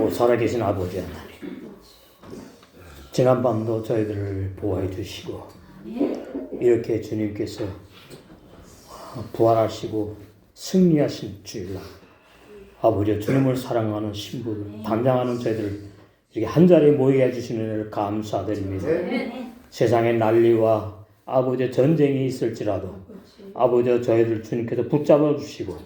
살아계신 아버지 하나님, 지난밤도 저희들을 보호해 주시고 이렇게 주님께서 부활하시고 승리하신 주일날 아버지 주님을 사랑하는 신부를 담당하는 저희들을 이렇게 한자리에 모이게 해주시는 은혜를 감사드립니다. 세상에 난리와 아버지 전쟁이 있을지라도 아버지 저희들 주님께서 붙잡아 주시고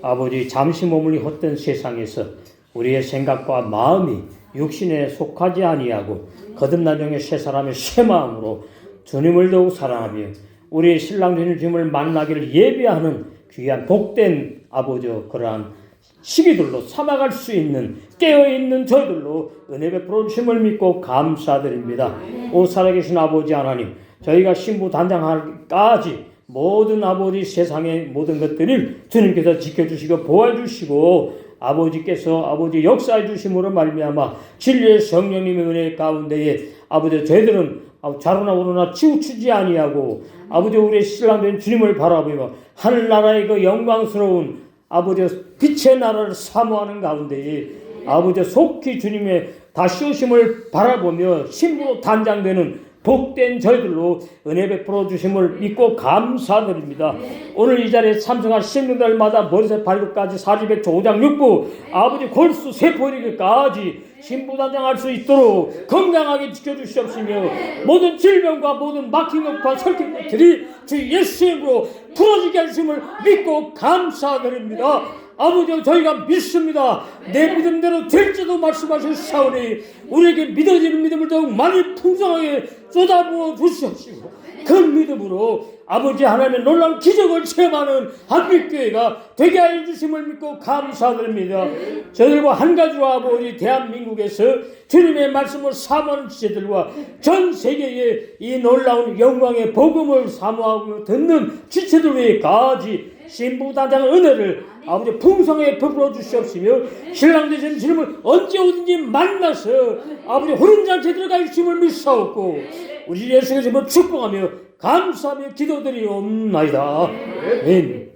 아버지 잠시 머물리 헛된 세상에서 우리의 생각과 마음이 육신에 속하지 아니하고 거듭난 새 사람의 새 마음으로 주님을 더욱 사랑하며 우리의 신랑 되는 주님을 만나기를 예비하는 귀한 복된 아버지 그러한 시기들로 삼아갈 수 있는 깨어있는 저희들로 은혜 베풀어 주심을 믿고 감사드립니다. 오 살아계신 아버지 하나님, 저희가 신부 단장하기까지 모든 아버지 세상의 모든 것들을 주님께서 지켜주시고 보호해주시고 아버지께서 아버지 역사해 주심으로 말미암아 진리의 성령님의 은혜 가운데에 아버지 저희들은 좌로나 우로나 치우치지 아니하고 아버지 우리의 신랑 된 주님을 바라보며 하늘나라의 그 영광스러운 아버지 빛의 나라를 사모하는 가운데에 아버지 속히 주님의 다시 오심을 바라보며 신부로 단장되는 복된 저희들로 은혜 베풀어 주심을 믿고 감사드립니다. 오늘 이 자리에 참석한 신령들마다 머리에서 발끝까지 사지백조 5장 6부 아버지 골수 세포이르기까지 신부단장할 수 있도록 건강하게 지켜주시옵시며 모든 질병과 모든 막힌 것과 설킨 것들이 주 예수님으로 풀어지게 하심을 믿고 감사드립니다. 아버지 저희가 믿습니다. 내 믿음대로 될지도 말씀하셨사오니 우리에게 믿어지는 믿음을 더욱 많이 풍성하게 쏟아부어 주시옵시고 그 믿음으로 아버지 하나님의 놀라운 기적을 체험하는 한빛교회가 되게 하여 주심을 믿고 감사드립니다. 저들과 한 가지로 아버지 대한민국에서 주님의 말씀을 사모하는 지체들과 전 세계에 이 놀라운 영광의 복음을 사모하고 듣는 지체들 위에까지 신부단장 은혜를 아버지 풍성하게 베풀어 주시옵시며 신랑 되신 주님을 언제 어딘지 만나서 아버지 혼인잔치에 들어갈 주심을 믿사옵고 우리 예수 그리스도를 축복하며 감사하며 기도드리옵나이다. 아멘.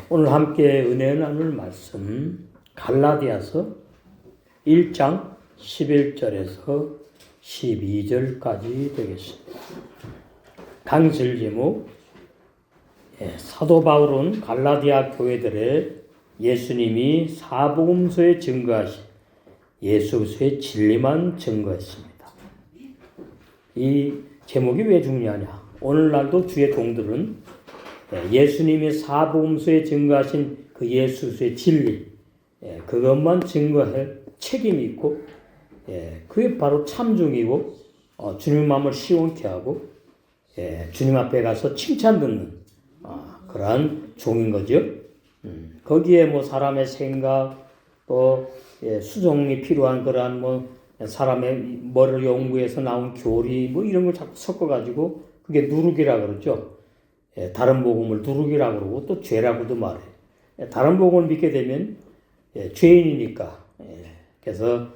오늘 함께 은혜 나눌 말씀 갈라디아서 1장 11절에서 12절까지 되겠습니다. 강실 제목 사도 바울은 갈라디아 교회들의 예수님이 사복음서에 증거하신 예수 그리스도의 진리만 증거했습니다. 이 제목이 왜 중요하냐? 오늘날도 주의 종들은 예수님이 사복음서에 증거하신 그 예수 그리스도의 진리 그것만 증거할 책임이 있고 그게 바로 참종이고 주님 마음을 시원케 하고 주님 앞에 가서 칭찬 듣는 그러한 종인 거죠. 거기에 뭐 사람의 생각 또 수정이 필요한 그러한 뭐 사람의 머리를 연구해서 나온 교리 뭐 이런 걸 자꾸 섞어가지고 그게 누룩이라 그러죠. 다른 복음을 누룩이라 그러고 또 죄라고도 말해. 다른 복음을 믿게 되면 죄인이니까. 그래서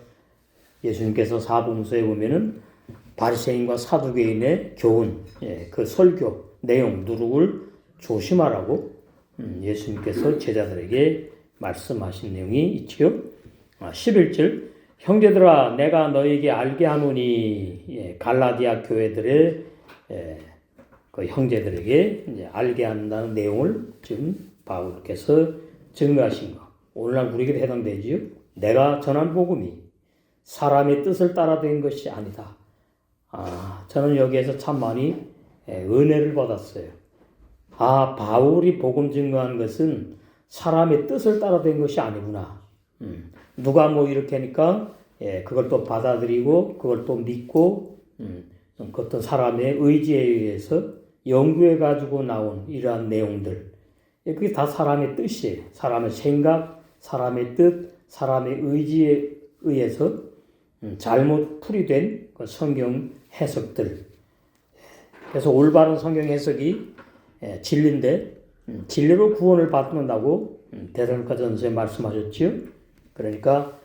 예수님께서 사복음서에 보면은 바리새인과 사두개인의 교훈, 그 설교 내용 누룩을 조심하라고 예수님께서 제자들에게 말씀하신 내용이 있지요. 11절 형제들아 내가 너에게 알게 하노니 갈라디아 교회들의 그 형제들에게 이제 알게 한다는 내용을 지금 바울께서 증거하신 거. 오늘날 우리에게 해당되지요. 내가 전한 복음이 사람의 뜻을 따라 된 것이 아니다. 저는 여기에서 참 많이 은혜를 받았어요. 바울이 복음 증거한 것은 사람의 뜻을 따라 된 것이 아니구나. 누가 뭐 이렇게 하니까 그걸 또 받아들이고 그걸 또 믿고 그 어떤 사람의 의지에 의해서 연구해 가지고 나온 이러한 내용들 그게 다 사람의 뜻이에요. 사람의 생각, 사람의 뜻, 사람의 의지에 의해서 잘못 풀이된 그 성경 해석들. 그래서 올바른 성경 해석이 진리인데 진리로 구원을 받는다고 데살로니가전서에 말씀하셨지요. 그러니까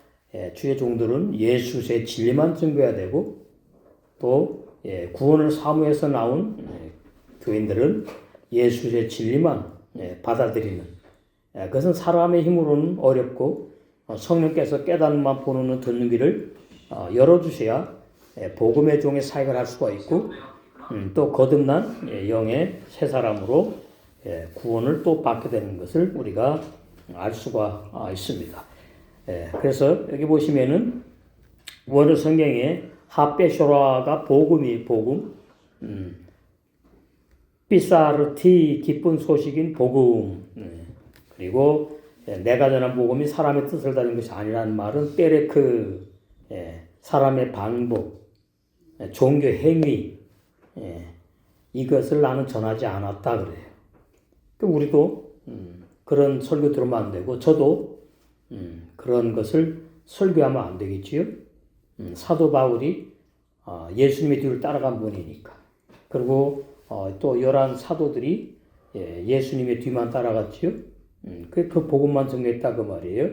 주의 종들은 예수의 진리만 증거해야 되고 또 구원을 사모해서 나온 교인들은 예수의 진리만 받아들이는 그것은 사람의 힘으로는 어렵고 성령께서 깨닫는만 보는 눈 듣는 귀를 열어주셔야 복음의 종의 사역을 할 수가 있고 또 거듭난 영의 새 사람으로 구원을 또 받게 되는 것을 우리가 알 수가 있습니다. 그래서 여기 보시면은 원어 성경에 하베쇼라가 복음이 복음, 비사르티 기쁜 소식인 복음, 그리고 내가 전한 복음이 사람의 뜻을 다른 것이 아니라는 말은 베레크, 사람의 방법, 종교 행위, 이것을 나는 전하지 않았다 그래요. 그럼 우리도 그런 설교 들으면 안 되고 저도 그런 것을 설교하면 안 되겠지요. 사도 바울이 예수님의 뒤를 따라간 분이니까. 그리고 또 11 사도들이 예수님의 뒤만 따라갔지요. 그 복음만 증거했다 그 말이에요.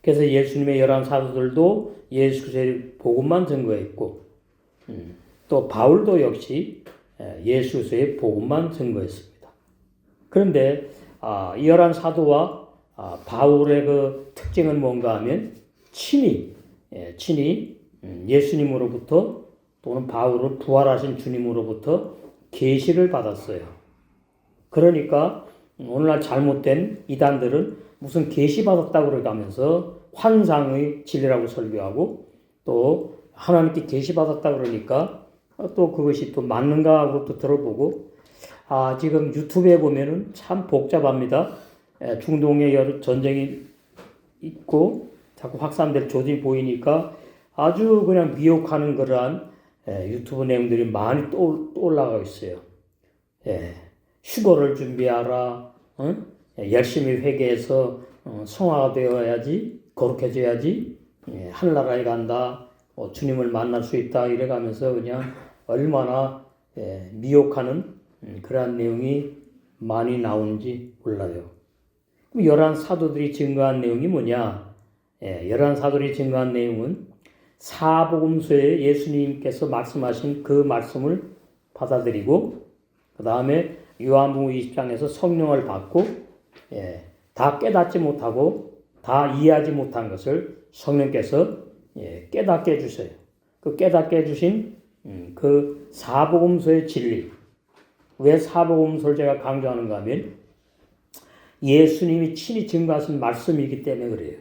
그래서 예수님의 11 사도들도 예수 그리스도의 복음만 증거했고 또 바울도 역시 예수 그리스도의 복음만 증거했습니다. 그런데 이 11 사도와 바울의 그 특징은 뭔가 하면 친히 예수님으로부터 또는 바울은 부활하신 주님으로부터 계시를 받았어요. 그러니까 오늘날 잘못된 이단들은 무슨 계시 받았다고 그러면서 환상의 진리라고 설교하고 또 하나님께 계시 받았다 그러니까 또 그것이 또 맞는가 하고 또 들어보고 지금 유튜브에 보면은 참 복잡합니다. 중동에 전쟁이 있고 자꾸 확산될 조짐이 보이니까 아주 그냥 미혹하는 그러한 유튜브 내용들이 많이 또 올라가고 있어요. 휴거를 준비하라. 열심히 회개해서 성화가 되어야지, 거룩해져야지, 하늘나라에 간다, 주님을 만날 수 있다 이래가면서 그냥 얼마나 미혹하는 그러한 내용이 많이 나오는지 몰라요. 그럼 11 사도들이 증거한 내용이 뭐냐? 11 사도들이 증거한 내용은 사복음서에 예수님께서 말씀하신 그 말씀을 받아들이고 그 다음에 요한복음 20장에서 성령을 받고 다 깨닫지 못하고 다 이해하지 못한 것을 성령께서 깨닫게 해주세요. 그 깨닫게 해주신 그 사복음서의 진리. 왜 사복음서를 제가 강조하는가 하면 예수님이 친히 증거하신 말씀이기 때문에 그래요.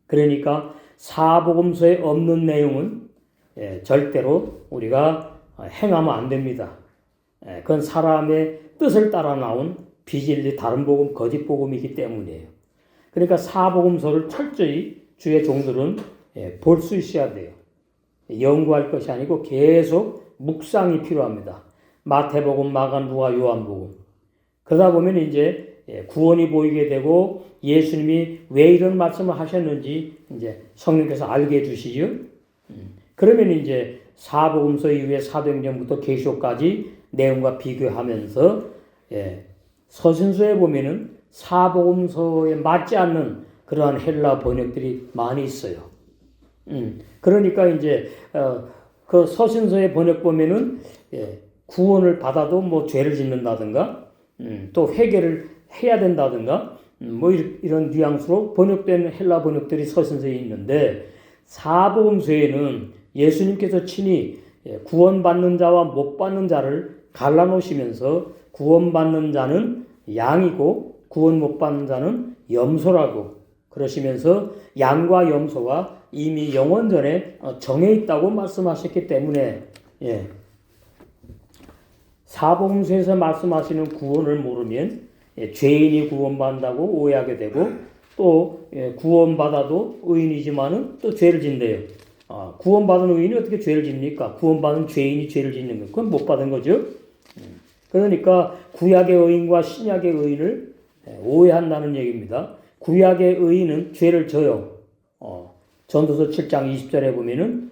그러니까 사복음서에 없는 내용은 절대로 우리가 행하면 안 됩니다. 그건 사람의 뜻을 따라 나온 비진리 다른 복음, 거짓 복음이기 때문이에요. 그러니까 사복음서를 철저히 주의 종들은 볼 수 있어야 돼요. 연구할 것이 아니고 계속 묵상이 필요합니다. 마태복음, 마가, 누가, 요한복음. 그러다 보면 이제 구원이 보이게 되고 예수님이 왜 이런 말씀을 하셨는지 이제 성령께서 알게 해주시죠. 그러면 이제 사복음서 이후에 사도행전부터 계시록까지 내용과 비교하면서 서신서에 보면은 사복음서에 맞지 않는 그러한 헬라 번역들이 많이 있어요. 그러니까 이제 그 서신서의 번역 보면은 구원을 받아도 뭐 죄를 짓는다든가 또 회개를 해야 된다든가 뭐 이런 뉘앙스로 번역된 헬라 번역들이 서신서에 있는데 사복음서에는 예수님께서 친히 구원받는 자와 못 받는 자를 갈라놓으시면서 구원받는 자는 양이고 구원 못 받는 자는 염소라고 그러시면서 양과 염소가 이미 영원 전에 정해 있다고 말씀하셨기 때문에 사복음서에서 말씀하시는 구원을 모르면 죄인이 구원받는다고 오해하게 되고 또 구원받아도 의인이지만은 또 죄를 짓는데요. 구원받은 의인이 어떻게 죄를 짓니까? 구원받은 죄인이 죄를 짓는 거 그건 못 받은 거죠. 그러니까 구약의 의인과 신약의 의인을 오해한다는 얘기입니다. 구약의 의인은 죄를 져요. 전도서 7장 20절에 보면은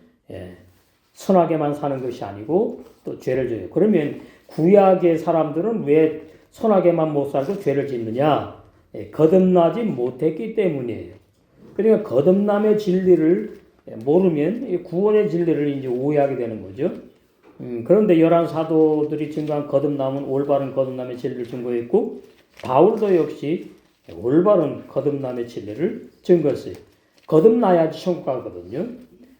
선하게만 사는 것이 아니고 또 죄를 져요. 그러면 구약의 사람들은 왜 선하게만 못 살고 죄를 짓느냐? 거듭나지 못했기 때문이에요. 그러니까 거듭남의 진리를 모르면 구원의 진리를 이제 오해하게 되는 거죠. 그런데 11 사도들이 증거한 거듭남은 올바른 거듭남의 진리를 증거했고 바울도 역시 올바른 거듭남의 진리를 증거했어요. 거듭나야지 천국 가거든요.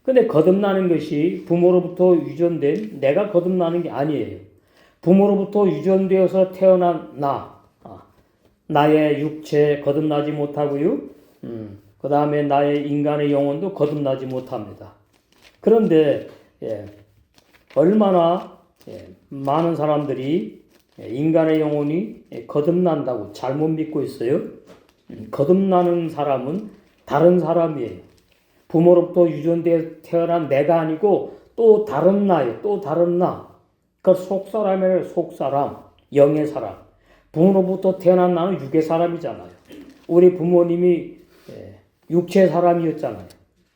근데 거듭나는 것이 부모로부터 유전된 내가 거듭나는 게 아니에요. 부모로부터 유전되어서 태어난 나의 육체 거듭나지 못하고요. 그 다음에 나의 인간의 영혼도 거듭나지 못합니다. 그런데 얼마나 많은 사람들이 인간의 영혼이 거듭난다고 잘못 믿고 있어요. 거듭나는 사람은 다른 사람이에요. 부모로부터 유전되어 태어난 내가 아니고 또 다른 나예요. 또 다른 나. 그 속사람이에요. 속사람. 영의 사람. 부모로부터 태어난 나는 육의 사람이잖아요. 우리 부모님이 육체의 사람이었잖아요.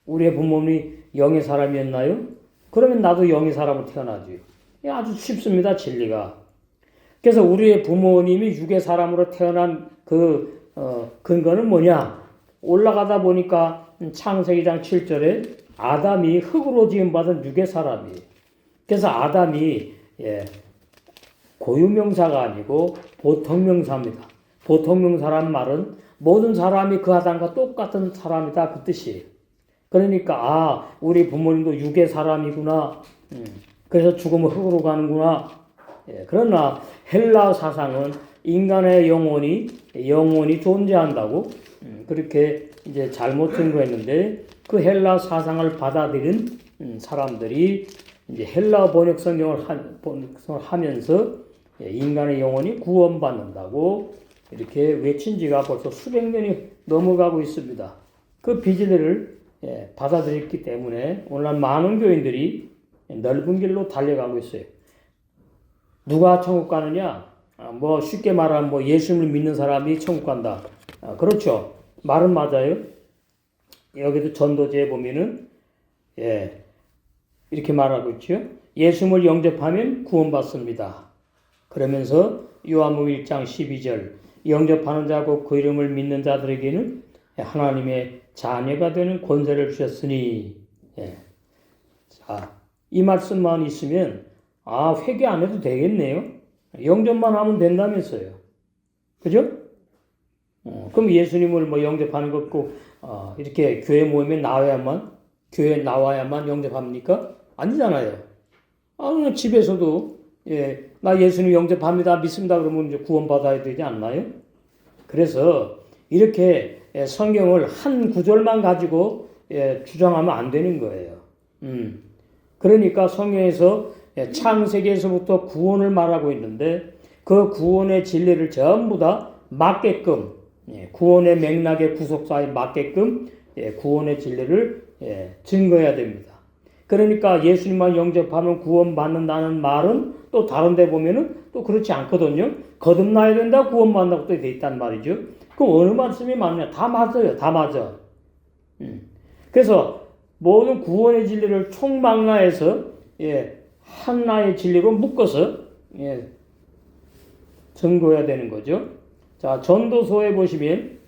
우리의 부모님이 영의 사람이었나요? 그러면 나도 영의 사람으로 태어나죠. 아주 쉽습니다. 진리가. 그래서 우리의 부모님이 육의 사람으로 태어난 그 근거는 뭐냐? 올라가다 보니까 창세기 2장 7절에 아담이 흙으로 지음받은 육의 사람이에요. 그래서 아담이 고유명사가 아니고 보통명사입니다. 보통명사란 말은 모든 사람이 그 아담과 똑같은 사람이다 그 뜻이에요. 그러니까 우리 부모님도 육의 사람이구나. 그래서 죽으면 흙으로 가는구나. 그러나 헬라 사상은 인간의 영혼이 존재한다고 그렇게 이제 잘못 증거했는데 그 헬라 사상을 받아들인 사람들이 이제 헬라 번역 성경을 하면서 인간의 영혼이 구원받는다고 이렇게 외친 지가 벌써 수백 년이 넘어가고 있습니다. 그 비즈를 받아들였기 때문에 오늘날 많은 교인들이 넓은 길로 달려가고 있어요. 누가 천국 가느냐? 쉽게 말하면 예수님을 믿는 사람이 천국 간다. 그렇죠. 말은 맞아요. 여기도 전도지에 보면은 이렇게 말하고 있죠. 예수님을 영접하면 구원받습니다. 그러면서 요한복음 1장 12절 영접하는 자고 그 이름을 믿는 자들에게는 하나님의 자녀가 되는 권세를 주셨으니 자, 이 말씀만 있으면 회개 안 해도 되겠네요. 영접만 하면 된다면서요. 그죠? 그럼 예수님을 영접하는 것 꼭 이렇게 교회 모임에 나와야만 영접합니까? 아니잖아요. 그냥 집에서도 나 예수님 영접합니다, 믿습니다 그러면 이제 구원받아야 되지 않나요? 그래서 이렇게 성경을 한 구절만 가지고 주장하면 안 되는 거예요. 그러니까 성경에서 창세기에서부터 구원을 말하고 있는데 그 구원의 진리를 전부 다 맞게끔 구원의 맥락의 구속사에 맞게끔 구원의 진리를 증거해야 됩니다. 그러니까 예수님만 영접하면 구원받는다는 말은 또 다른 데 보면은 또 그렇지 않거든요. 거듭나야 된다, 구원받는다고 또 돼 있단 말이죠. 그럼 어느 말씀이 맞냐? 다 맞아요. 다 맞아. 그래서 모든 구원의 진리를 총망라해서 하나의 진리로 묶어서 증거해야 되는 거죠. 자, 전도서에 보시면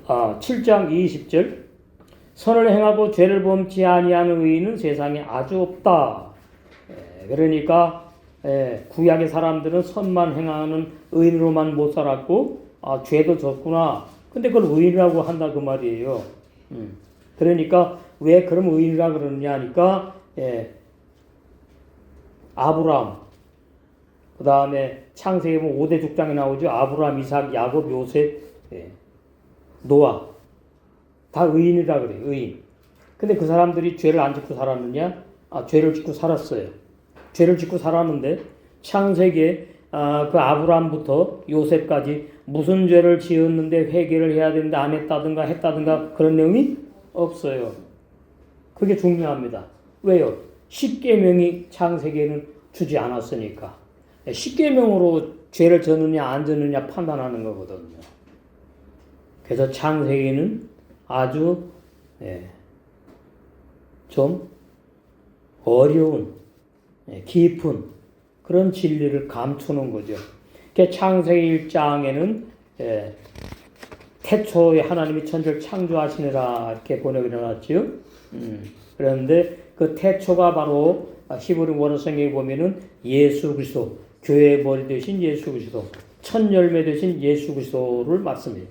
7장 20절 선을 행하고 죄를 범치 아니하는 의인은 세상에 아주 없다. 그러니까 구약의 사람들은 선만 행하는 의인으로만 못 살았고 죄도 졌구나. 근데 그걸 의인이라고 한다 그 말이에요. 그러니까 왜 그럼 의인이라 그러느냐 하니까 아브라함 그 다음에 창세기 보면 5대 족장이 나오죠. 아브라함, 이삭, 야곱, 요셉, 노아 다 의인이라 그래요. 의인. 근데 그 사람들이 죄를 안 짓고 살았느냐? 죄를 짓고 살았어요. 죄를 짓고 살았는데 창세기에 그 아브라함부터 요셉까지 무슨 죄를 지었는데 회개를 해야 되는데 안 했다든가 했다든가 그런 내용이 없어요. 그게 중요합니다. 왜요? 십계명이 창세기에는 주지 않았으니까. 십계명으로 죄를 졌느냐 안 졌느냐 판단하는 거거든요. 그래서 창세기는 아주 좀 어려운 깊은 그런 진리를 감추는 거죠. 창세기 1장에는 태초에 하나님이 천지를 창조하시느라 이렇게 번역이 일어났지요. 그런데 그 태초가 바로 히브리 원어 성경에 보면은 예수 그리스도, 교회의 머리 되신 예수 그리스도, 첫 열매 되신 예수 그리스도를 말씀해요.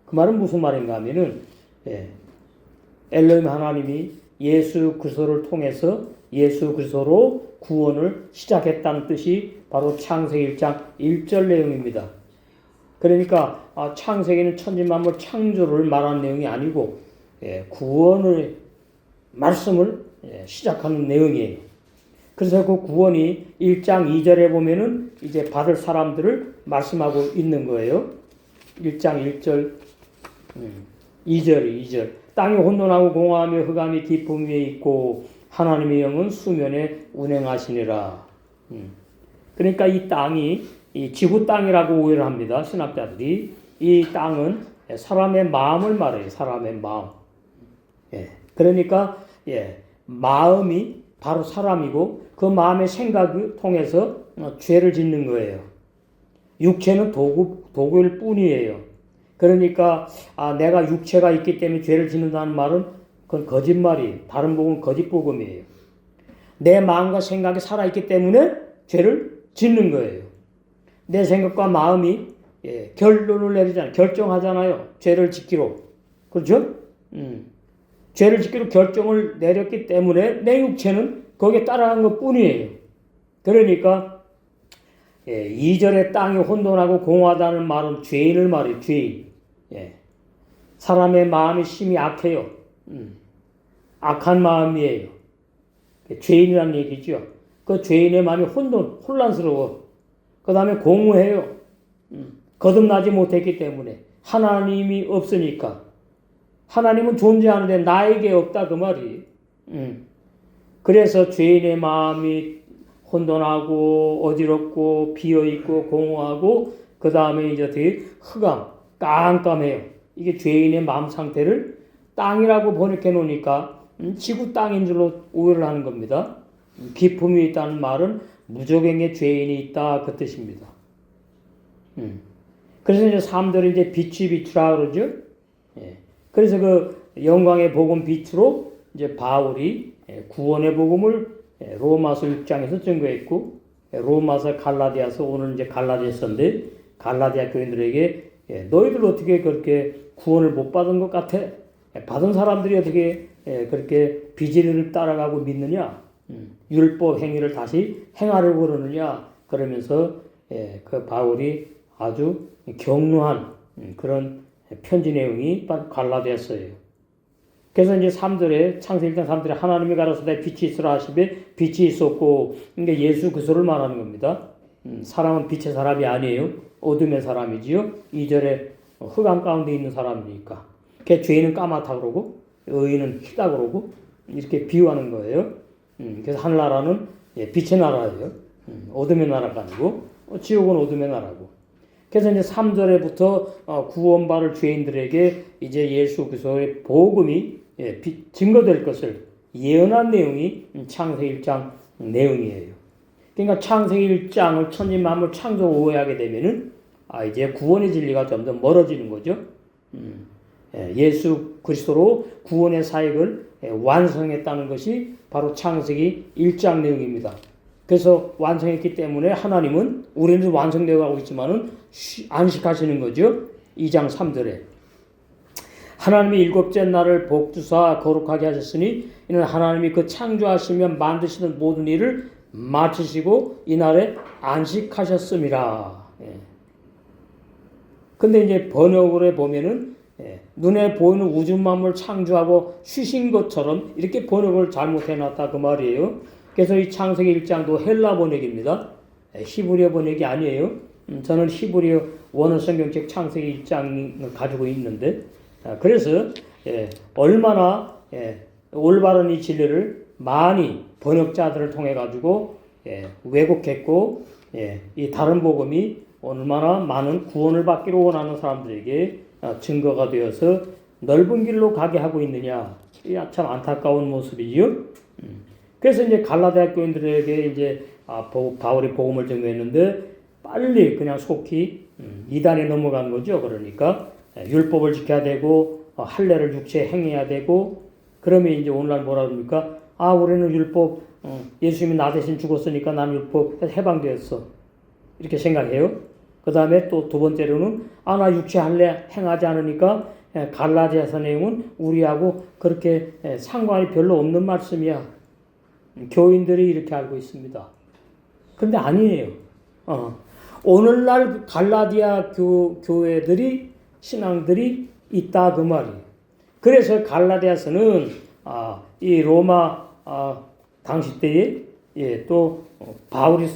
그 말은 무슨 말인가 하면은 엘로힘 하나님이 예수 그리스도를 통해서 예수 그리스도로 구원을 시작했다는 뜻이 바로 창세기 1장 1절 내용입니다. 그러니까 창세기는 천지만물 창조를 말하는 내용이 아니고 구원의 말씀을 시작하는 내용이에요. 그래서 그 구원이 1장 2절에 보면은 이제 받을 사람들을 말씀하고 있는 거예요. 1장 1절, 2절. 땅이 혼돈하고 공허하며 흑암이 깊음 위에 있고 하나님의 영은 수면에 운행하시니라. 그러니까 이 땅이 이 지구 땅이라고 오해를 합니다. 신학자들이. 이 땅은 사람의 마음을 말해요. 사람의 마음. 그러니까 마음이 바로 사람이고 그 마음의 생각을 통해서 죄를 짓는 거예요. 육체는 도구일 뿐이에요. 그러니까 내가 육체가 있기 때문에 죄를 짓는다는 말은 그건 거짓말이에요. 다른 복음은 거짓 복음이에요. 내 마음과 생각이 살아있기 때문에 죄를 짓는 거예요. 내 생각과 마음이 결론을 내리잖아요. 결정하잖아요. 죄를 짓기로. 그렇죠? 죄를 짓기로 결정을 내렸기 때문에 내 육체는 거기에 따라간 것 뿐이에요. 그러니까 2절에 땅이 혼돈하고 공허하다는 말은 죄인을 말해요. 죄인. 사람의 마음이 심히 악해요. 악한 마음이에요. 죄인이라는 얘기죠. 그 죄인의 마음이 혼란스러워. 그 다음에 공허해요. 거듭나지 못했기 때문에. 하나님이 없으니까. 하나님은 존재하는데 나에게 없다 그 말이. 그래서 죄인의 마음이 혼돈하고 어지럽고 비어있고 공허하고 그 다음에 이제 되게 흑암, 깜깜해요. 이게 죄인의 마음 상태를 땅이라고 번역해 놓으니까 지구 땅인 줄로 오해를 하는 겁니다. 기품이 있다는 말은 무적행의 죄인이 있다 그 뜻입니다. 그래서 이제 사람들이 이제 빛이라 그러죠. 그래서 그 영광의 복음 빛으로 이제 바울이 구원의 복음을 로마서 6장에서 증거했고 로마서 갈라디아서 오늘 이제 갈라디아서인데 갈라디아 교인들에게 너희들 어떻게 그렇게 구원을 못 받은 것 같아? 받은 사람들이 어떻게 그렇게 비진리를 따라가고 믿느냐? 율법 행위를 다시 행하려고 그러느냐? 그러면서 그 바울이 아주 격려한 그런 편지 내용이 갈라디아서예요. 그래서 이제 3절에 창세기 1장 3절에 하나님이 가라사대 빛이 있으라 하시되 빛이 있었고 그러니까 예수 그리스도를 말하는 겁니다. 사람은 빛의 사람이 아니에요. 어둠의 사람이지요. 2절에 흑암 가운데 있는 사람이니까. 걔 죄인은 까맣다 그러고 의인은 희다 그러고 이렇게 비유하는 거예요. 그래서 하늘나라는 빛의 나라예요. 어둠의 나라가 아니고 지옥은 어둠의 나라고. 그래서 이제 3절에부터 구원받을 죄인들에게 이제 예수 그리스도의 복음이 증거될 것을 예언한 내용이 창세기 1장 내용이에요. 그러니까 창세기 1장을 천지만물 창조 오해하게 되면은 이제 구원의 진리가 점점 멀어지는 거죠. 예수 그리스도로 구원의 사역을 완성했다는 것이 바로 창세기 1장 내용입니다. 그래서 완성했기 때문에 하나님은 우리는 완성되어 가고 있지만은 안식하시는 거죠. 2장 3절에 하나님이 일곱째 날을 복주사 거룩하게 하셨으니 이는 하나님이 그 창조하시며 만드시는 모든 일을 마치시고 이날에 안식하셨음이라. 근데 이제 번역을 보면은 눈에 보이는 우주 만물 창조하고 쉬신 것처럼 이렇게 번역을 잘못해 놨다 그 말이에요. 그래서 이 창세기 1장도 헬라 번역입니다. 히브리어 번역이 아니에요. 저는 히브리어 원어 성경책 창세기 1장을 가지고 있는데 그래서 얼마나 올바른 이 진리를 많이 번역자들을 통해 가지고 왜곡했고 이 다른 복음이 얼마나 많은 구원을 받기를 원하는 사람들에게 증거가 되어서 넓은 길로 가게 하고 있느냐. 이 참 안타까운 모습이지요. 그래서 이제 갈라디아 교인들에게 이제 바울이 복음을 전했는데 빨리 그냥 속히 이단에 넘어간 거죠. 그러니까 율법을 지켜야 되고 할례를 육체에 행해야 되고 그러면 이제 오늘날 뭐라 그럽니까? 우리는 율법 예수님이 나 대신 죽었으니까 나는 율법 해방되었어. 이렇게 생각해요. 그 다음에 또 두 번째로는 나 육체 할례 행하지 않으니까 갈라디아서 내용은 우리하고 그렇게 상관이 별로 없는 말씀이야. 교인들이 이렇게 알고 있습니다. 근데 아니에요. 오늘날 갈라디아 교회들이 신앙들이 있다 그 말이에요. 그래서 갈라디아서는 이 로마 당시 때에 또 바울이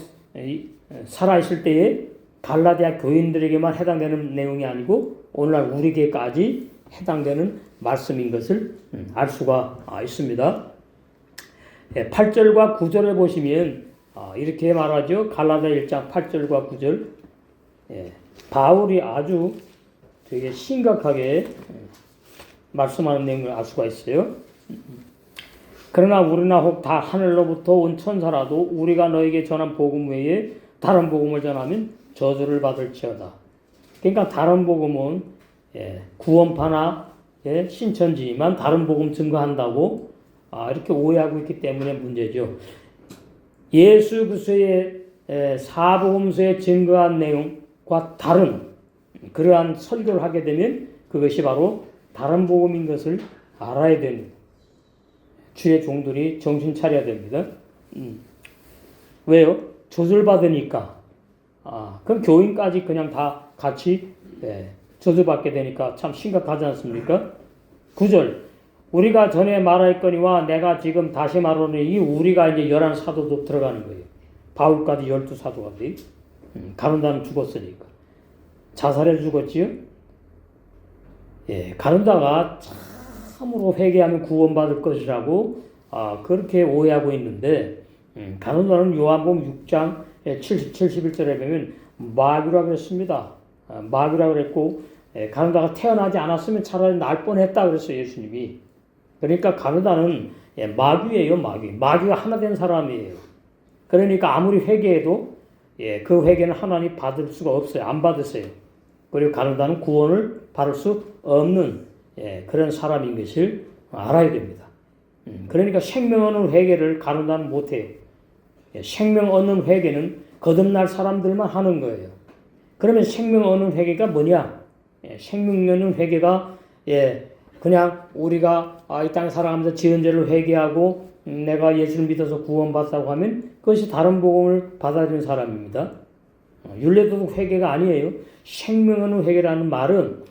살아있을 때에 갈라디아 교인들에게만 해당되는 내용이 아니고 오늘날 우리에게까지 해당되는 말씀인 것을 알 수가 있습니다. 8절과 9절을 보시면 이렇게 말하죠. 갈라디아 1장 8절과 9절. 바울이 아주 되게 심각하게 말씀하는 내용을 알 수가 있어요. 그러나 우리나 혹 다 하늘로부터 온 천사라도 우리가 너에게 전한 복음 외에 다른 복음을 전하면 저주를 받을지어다. 그러니까 다른 복음은 구원파나 신천지만 다른 복음 증거한다고 이렇게 오해하고 있기 때문에 문제죠. 예수 그리스도의 사복음서에 증거한 내용과 다른 그러한 설교를 하게 되면 그것이 바로 다른 복음인 것을 알아야 됩니다. 주의 종들이 정신 차려야 됩니다. 왜요? 저주받으니까. 그럼 교인까지 그냥 다 같이 저주받게 되니까 참 심각하지 않습니까? 9절. 우리가 전에 말하였거니와 내가 지금 다시 말하노니 이 우리가 이제 11 사도도 들어가는 거예요. 바울까지 12 사도가 돼. 가룟다는 죽었으니까. 자살해 죽었지요? 가룟다가 참으로 회개하면 구원받을 것이라고 그렇게 오해하고 있는데 가룟다는 요한복음 6장 71절에 보면 마귀라 그랬습니다. 마귀라 그랬고 가룟다가 태어나지 않았으면 차라리 날 뻔했다 그랬어요. 예수님이. 그러니까 가룟다는 마귀예요. 마귀가 하나 된 사람이에요. 그러니까 아무리 회개해도 그 회개는 하나님 받을 수가 없어요. 안 받으세요. 그리고 가룟다는 구원을 받을 수 없는 그런 사람인 것을 알아야 됩니다. 그러니까 생명 얻는 회개를 가룟다는 못해요. 생명 얻는 회개는 거듭날 사람들만 하는 거예요. 그러면 생명 얻는 회개가 뭐냐? 생명 얻는 회개가 그냥 우리가 이 땅 살아가면서 지은 죄를 회개하고 내가 예수를 믿어서 구원받았다고 하면 그것이 다른 복음을 받아들인 사람입니다. 율례도덕 회개가 아니에요. 생명 얻는 회개라는 말은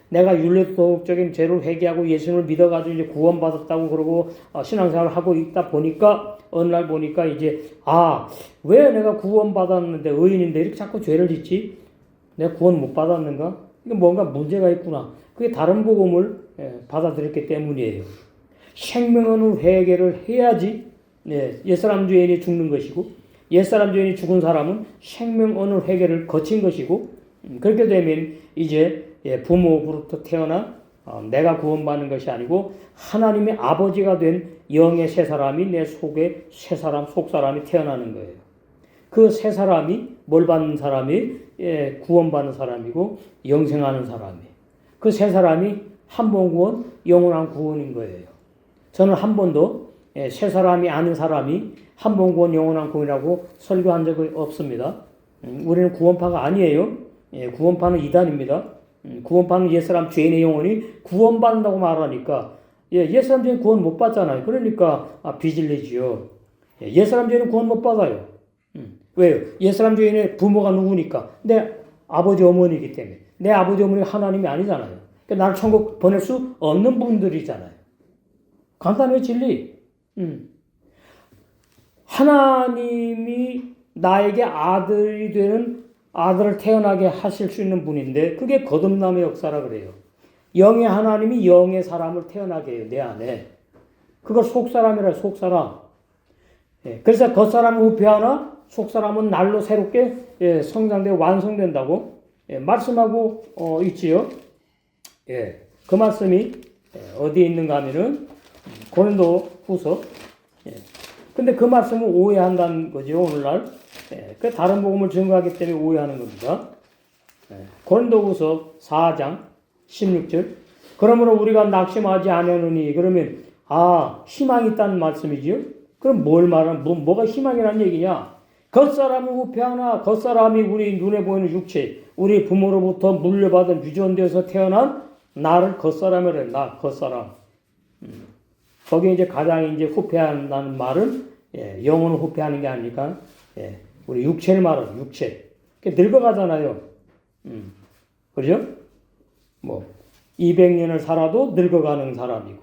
내가 율례도덕적인 죄를 회개하고 예수님을 믿어가지고 이제 구원받았다고 그러고 신앙생활을 하고 있다 보니까 어느 날 보니까 이제 왜 내가 구원받았는데 의인인데 이렇게 자꾸 죄를 짓지? 내가 구원 못 받았는가? 이게 뭔가 문제가 있구나. 그게 다른 복음을 받아들였기 때문이에요. 생명 얻는 회개를 해야지 옛사람 죄인이 죽는 것이고 옛사람 죄인이 죽은 사람은 생명 얻는 회개를 거친 것이고 그렇게 되면 이제 부모로부터 태어나 내가 구원받는 것이 아니고 하나님의 아버지가 된 영의 새 사람이 내 속에 속사람이 태어나는 거예요. 그 새 사람이 뭘 받는 사람이 구원받는 사람이고 영생하는 사람이에요. 그 새 사람이 한번 구원, 영원한 구원인 거예요. 저는 한 번도 새 사람이 아닌 사람이 한번 구원, 영원한 구원이라고 설교한 적이 없습니다. 우리는 구원파가 아니에요. 구원파는 이단입니다. 구원파는 옛사람 죄인의 영혼이 구원받는다고 말하니까 옛사람 죄인 구원 못 받잖아요. 그러니까 비질리지요. 옛사람 죄인은 구원 못 받아요. 왜요? 옛사람 죄인의 부모가 누구니까? 내 아버지 어머니이기 때문에. 내 아버지 어머니가 하나님이 아니잖아요. 그러니까 나를 천국 보낼 수 없는 분들이잖아요. 간단해요, 진리. 하나님이 나에게 아들이 되는 아들을 태어나게 하실 수 있는 분인데 그게 거듭남의 역사라 그래요. 영의 하나님이 영의 사람을 태어나게 해요. 내 안에. 그걸 속사람이라 속사람. 그래서 겉사람은 후패하나 속사람은 날로 새롭게 성장되고 완성된다고 말씀하고 있지요. 그 말씀이 어디에 있는가 하면은 고린도 후서. 근데 그 말씀을 오해한다는 거죠. 오늘날. 그 다른 복음을 증거하기 때문에 오해하는 겁니다. 고린도후서 4장 16절. 그러므로 우리가 낙심하지 않으니 그러면 희망이 있다는 말씀이지요. 그럼 뭘 말하는 뭐가 희망이라는 얘기냐? 겉사람을 후패하나 겉사람이 우리 눈에 보이는 육체, 우리 부모로부터 물려받은 유전되어서 태어난 나를 겉사람이라 해. 나 겉사람. 거기에 이제 가장 이제 후패한다는 말은 영혼을 후패하는 게 아니니까 우리 육체를 말하는 육체. 늙어가잖아요. 그죠? 뭐 200년을 살아도 늙어가는 사람이고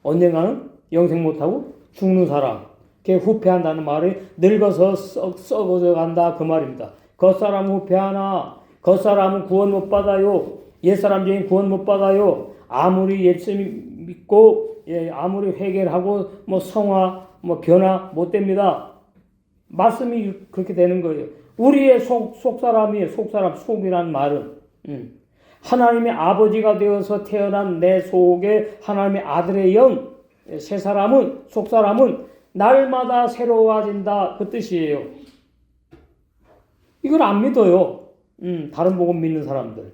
언젠가는 영생 못하고 죽는 사람. 그게 후패한다는 말이 늙어서 썩어져 간다 그 말입니다. 겉사람 후패하나 겉사람은 구원 못 받아요. 옛사람 중에 구원 못 받아요. 아무리 예수 믿고 아무리 회개를 하고 뭐 성화 뭐 변화 못 됩니다. 말씀이 그렇게 되는 거예요. 우리의 속사람이에요. 속이란 말은 하나님의 아버지가 되어서 태어난 내 속에 하나님의 아들의 영, 새 사람은 속사람은 날마다 새로워진다 그 뜻이에요. 이걸 안 믿어요. 다른 복음 믿는 사람들.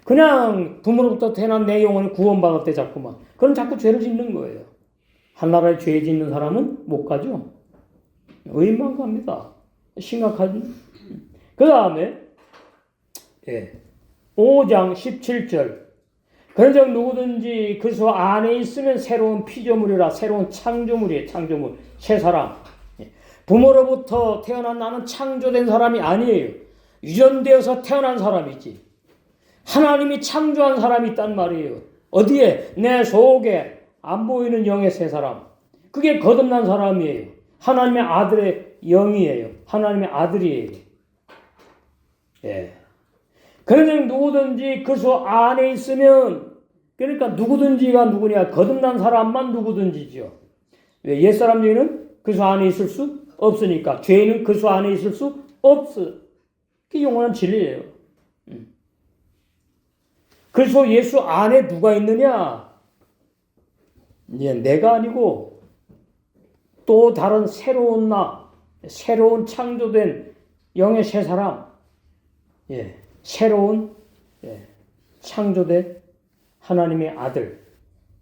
그냥 부모로부터 태어난 내 영혼이 구원받았대 자꾸만. 그럼 자꾸 죄를 짓는 거예요. 한나라에 죄 짓는 사람은 못 가죠. 의인만 갑니다. 심각하지. 그 다음에 5장 17절 그런즉 누구든지 그리스도 안에 있으면 새로운 피조물이라. 새로운 창조물이에요. 창조물. 새 사람. 부모로부터 태어난 나는 창조된 사람이 아니에요. 유전되어서 태어난 사람이지. 하나님이 창조한 사람이 있단 말이에요. 어디에? 내 속에 안 보이는 영의 새 사람. 그게 거듭난 사람이에요. 하나님의 아들의 영이에요. 하나님의 아들이에요. 그런데 누구든지 그리스도 안에 있으면, 그러니까 누구든지가 누구냐? 거듭난 사람만 누구든지죠. 왜? 옛사람 중에는 그리스도 안에 있을 수 없으니까. 죄인은 그리스도 안에 있을 수 없어. 그게 영원한 진리예요. 그래서 예수 안에 누가 있느냐? 내가 아니고 또 다른 새로운 새로운 창조된 영의 새 사람, 새로운 창조된 하나님의 아들.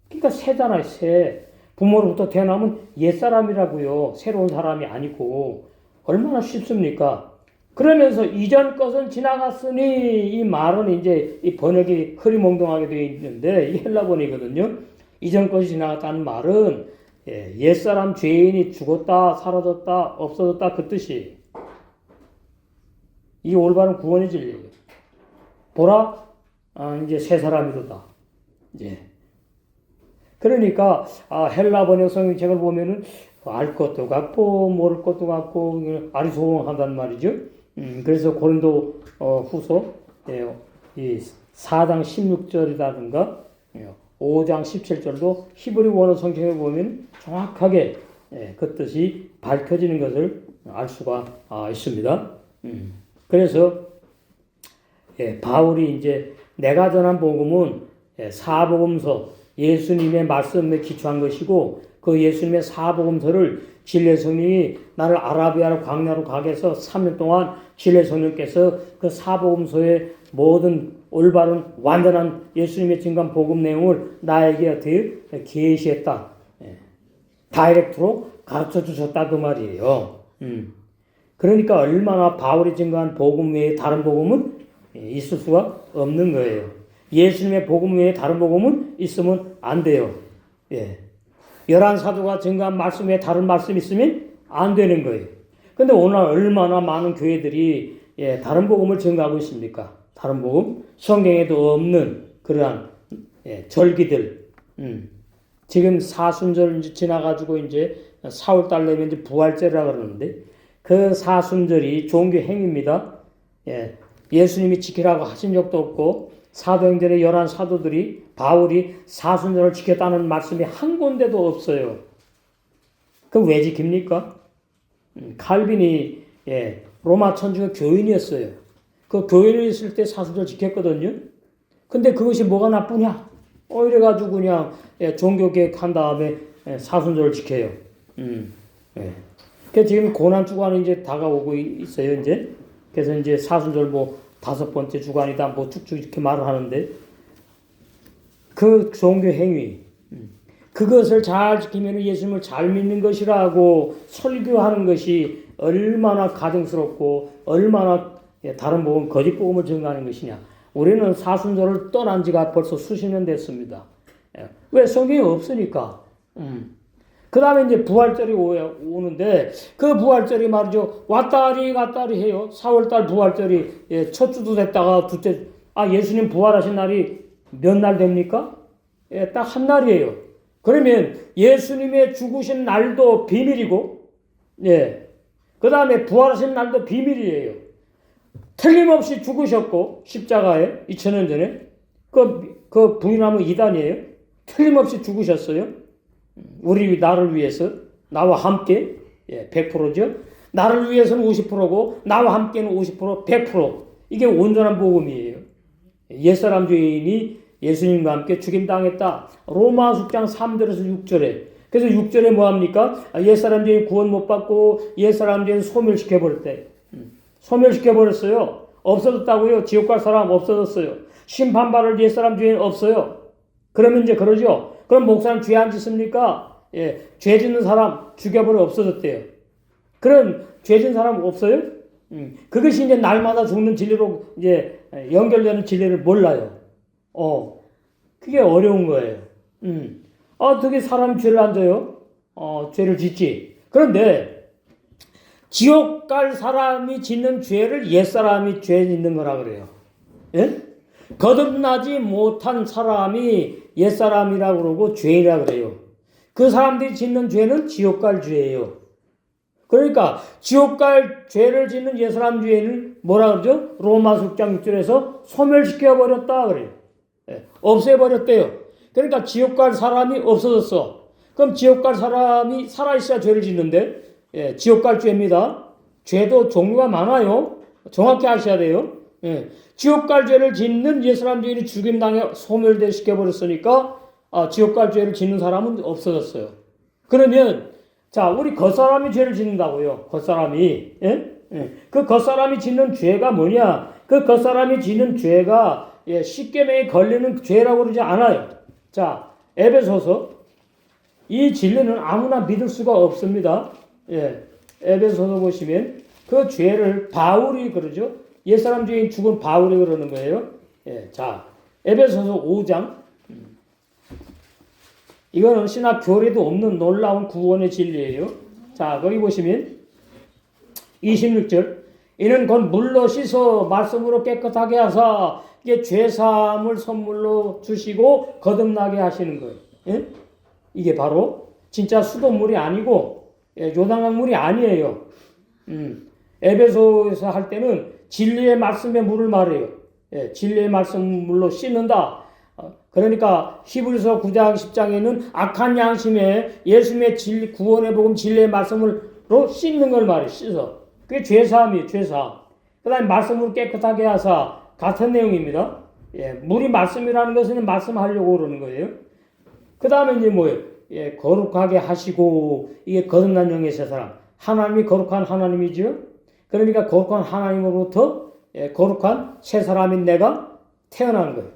그러니까 새잖아요, 새. 부모로부터 태어나면 옛사람이라고요. 새로운 사람이 아니고. 얼마나 쉽습니까? 그러면서 이전 것은 지나갔으니, 이 말은 이제 이 번역이 흐리멍덩하게 되어 있는데 이 헬라번이거든요. 이전 것이 지나갔다는 말은 옛사람 죄인이 죽었다 사라졌다 없어졌다 그 뜻이. 이게 올바른 구원의 진리예요. 보라, 이제 새 사람이로다. 그러니까 헬라 번역 성경책을 보면은 알 것도 같고 모를 것도 같고 아리송하단 말이죠. 그래서 고린도 후서 이 4장 16절이라든가 5장 17절도 히브리 원어 성경에 보면 정확하게 그 뜻이 밝혀지는 것을 알 수가 있습니다. 그래서 바울이 이제 내가 전한 복음은 사복음서 예수님의 말씀에 기초한 것이고 그 예수님의 사복음서를 진리의 성령이 나를 아라비아로 광야로 가게 해서 3년 동안 진리의 성령께서 그 사복음서의 모든 올바른 완전한 예수님의 증거한 복음 내용을 나에게 어떻게 계시했다. 다이렉트로 가르쳐 주셨다 그 말이에요. 그러니까 얼마나 바울이 증거한 복음 외에 다른 복음은 있을 수가 없는 거예요. 예수님의 복음 외에 다른 복음은 있으면 안 돼요. 11사도가 증거한 말씀 외에 다른 말씀이 있으면 안 되는 거예요. 근데 오늘 얼마나 많은 교회들이 다른 복음을 증거하고 있습니까? 다른 복음? 성경에도 없는 그러한 절기들. 지금 사순절 지나가지고 이제 4월달 되면 이제 부활절이라 그러는데 그 사순절이 종교 행위입니다. 예수님이 지키라고 하신 적도 없고 사도행전의 11사도들이 바울이 사순절을 지켰다는 말씀이 한 군데도 없어요. 그럼 왜 지킵니까? 칼빈이 로마 천주교 교인이었어요. 그 교인이 있을 때 사순절 지켰거든요. 근데 그것이 뭐가 나쁘냐? 이래가지고 그냥 종교개혁 한 다음에 사순절을 지켜요. 그래서 지금 고난 주간이 이제 다가오고 있어요, 이제. 그래서 이제 사순절 뭐 5번째 주간이다, 뭐 쭉쭉 이렇게 말을 하는데, 그 종교 행위, 그것을 잘 지키면 예수님을 잘 믿는 것이라고 설교하는 것이 얼마나 가증스럽고 얼마나 다른 복음 거짓 복음을 증거하는 것이냐. 우리는 사순절을 떠난 지가 벌써 수십 년 됐습니다. 왜? 성경이 없으니까. 그 다음에 이제 부활절이 오는데, 그 부활절이 말이죠. 왔다리 갔다리 해요. 4월달 부활절이, 첫 주도 됐다가 둘째, 예수님 부활하신 날이 몇 날 됩니까? 딱 한 날이에요. 그러면 예수님의 죽으신 날도 비밀이고, 그 다음에 부활하신 날도 비밀이에요. 틀림없이 죽으셨고, 십자가에, 2000년 전에. 그 부인하면 이단이에요. 틀림없이 죽으셨어요. 나를 위해서, 나와 함께, 100%죠. 나를 위해서는 50%고, 나와 함께는 50%, 100%. 이게 온전한 복음이에요. 옛사람 죄인이 예수님과 함께 죽임당했다. 로마 10장 3절에서 6절에. 그래서 6절에 뭐합니까? 옛사람 죄인 구원 못 받고, 옛사람 죄인 소멸시켜버렸대. 소멸시켜버렸어요. 없어졌다고요. 지옥 갈 사람 없어졌어요. 심판받을 옛사람 죄인 없어요. 그러면 이제 그러죠. 그럼 목사는 죄 안 짓습니까? 죄 짓는 사람 죽여버려 없어졌대요. 그럼 죄 짓는 사람 없어요? 그것이 이제 날마다 죽는 진리로 이제 연결되는 진리를 몰라요. 그게 어려운 거예요. 어떻게 사람이 죄를 안 져요? 죄를 짓지. 그런데 지옥 갈 사람이 짓는 죄를 옛사람이 죄 짓는 거라 그래요. 예? 거듭나지 못한 사람이 옛사람이라고 그러고 죄이라 그래요. 그 사람들이 짓는 죄는 지옥 갈 죄예요. 그러니까 지옥 갈 죄를 짓는 옛사람 죄인을 뭐라 그러죠? 로마서 6장 6절에서 소멸시켜버렸다 그래요. 없애버렸대요. 그러니까 지옥 갈 사람이 없어졌어. 그럼 지옥 갈 사람이 살아있어야 죄를 짓는데, 지옥 갈 죄입니다. 죄도 종류가 많아요. 정확히 아셔야 돼요. 지옥 갈 죄를 짓는 옛사람 죄인이 죽임당해 소멸시켜버렸으니까, 지옥 갈 죄를 짓는 사람은 없어졌어요. 그러면, 자, 우리 겉사람이 죄를 짓는다고요. 겉사람이. 그 겉사람이 짓는 죄가 뭐냐? 그 겉사람이 짓는 죄가 십계명에 걸리는 죄라고 그러지 않아요. 자, 에베소서. 이 진리는 아무나 믿을 수가 없습니다. 에베소서 보시면 그 죄를 바울이 그러죠. 옛사람 죄인 죽은 바울이 그러는 거예요. 자, 에베소서 5장. 이거는 신학 교리도 없는 놀라운 구원의 진리예요. 자, 거기 보시면 26절. 이는 곧 물로 씻어 말씀으로 깨끗하게 하사 이게 죄사함을 선물로 주시고 거듭나게 하시는 거예요. 이게 바로 진짜 수돗물이 아니고 요단강물이 아니에요. 에베소에서 할 때는 진리의 말씀의 물을 말해요. 진리의 말씀 물로 씻는다. 그러니까 히브리서 9장 10장에는 악한 양심에 예수님의 진리, 구원의 복음 진리의 말씀으로 씻는 걸 말해요. 씻어. 그게 죄사함이에요. 죄사함. 그 다음에 말씀으로 깨끗하게 하사 같은 내용입니다. 물이 말씀이라는 것은 말씀하려고 그러는 거예요. 그 다음에 이제 뭐예요? 거룩하게 하시고 이게 거듭난 영의 새 사람. 하나님이 거룩한 하나님이죠. 그러니까 거룩한 하나님으로부터 거룩한 새 사람인 내가 태어난 거예요.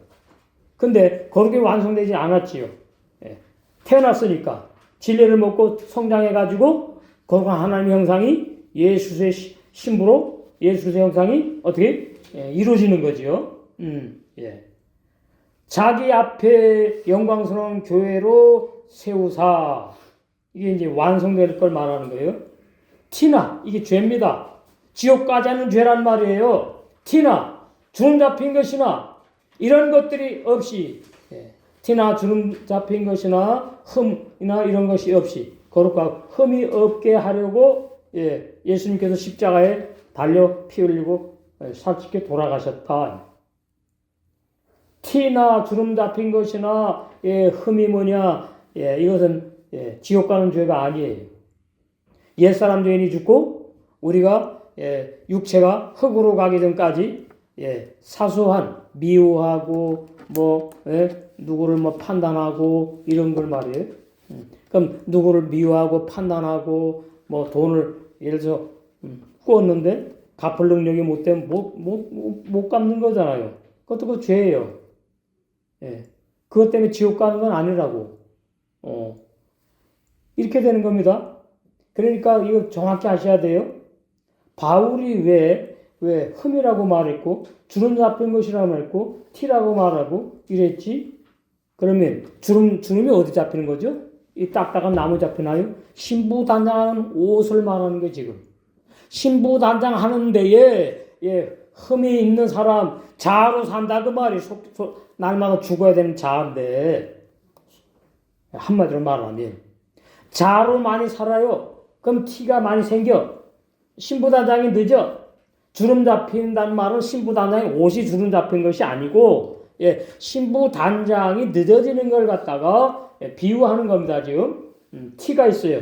근데 거룩이 완성되지 않았지요. 태어났으니까 진리를 먹고 성장해가지고 거룩한 하나님 형상이 예수의 신부로 예수의 형상이 어떻게 이루어지는 거지요. 자기 앞에 영광스러운 교회로 세우사. 이게 이제 완성될 걸 말하는 거예요. 티나, 이게 죄입니다. 지옥 가지 않는 죄란 말이에요. 티나, 주름 잡힌 것이나 이런 것들이 없이, 티나 주름 잡힌 것이나 흠이나 이런 것이 없이 거룩하고 흠이 없게 하려고 예수님께서 십자가에 달려 피 흘리고 살찌게 돌아가셨다. 티나 주름 잡힌 것이나 흠이 뭐냐? 이것은 지옥 가는 죄가 아니에요. 옛사람 죄인이 죽고 우리가 육체가 흙으로 가기 전까지 사소한 미워하고 누구를 판단하고 이런 걸 말이에요. 그럼 누구를 미워하고 판단하고 돈을 예를 들어서 꾸었는데 갚을 능력이 못 되면 못 갚는 거잖아요. 그것도 그 죄예요. 그것 때문에 지옥 가는 건 아니라고. 이렇게 되는 겁니다. 그러니까 이거 정확히 아셔야 돼요. 바울이 왜 흠이라고 말했고 주름 잡힌 것이라고 말했고 티라고 말하고 이랬지? 그러면 주름이 어디 잡히는 거죠? 이 딱딱한 나무 잡히나요? 신부단장하는 옷을 말하는 거 지금. 신부단장하는 데에 흠이 있는 사람 자아로 산다 그 말이 날마다 죽어야 되는 자아인데 한마디로 말하면 자아로 많이 살아요. 그럼 티가 많이 생겨. 신부단장이 늦어. 주름 잡힌다는 말은 신부단장이 옷이 주름 잡힌 것이 아니고 신부단장이 늦어지는 걸 갖다가 비유하는 겁니다. 지금 티가 있어요.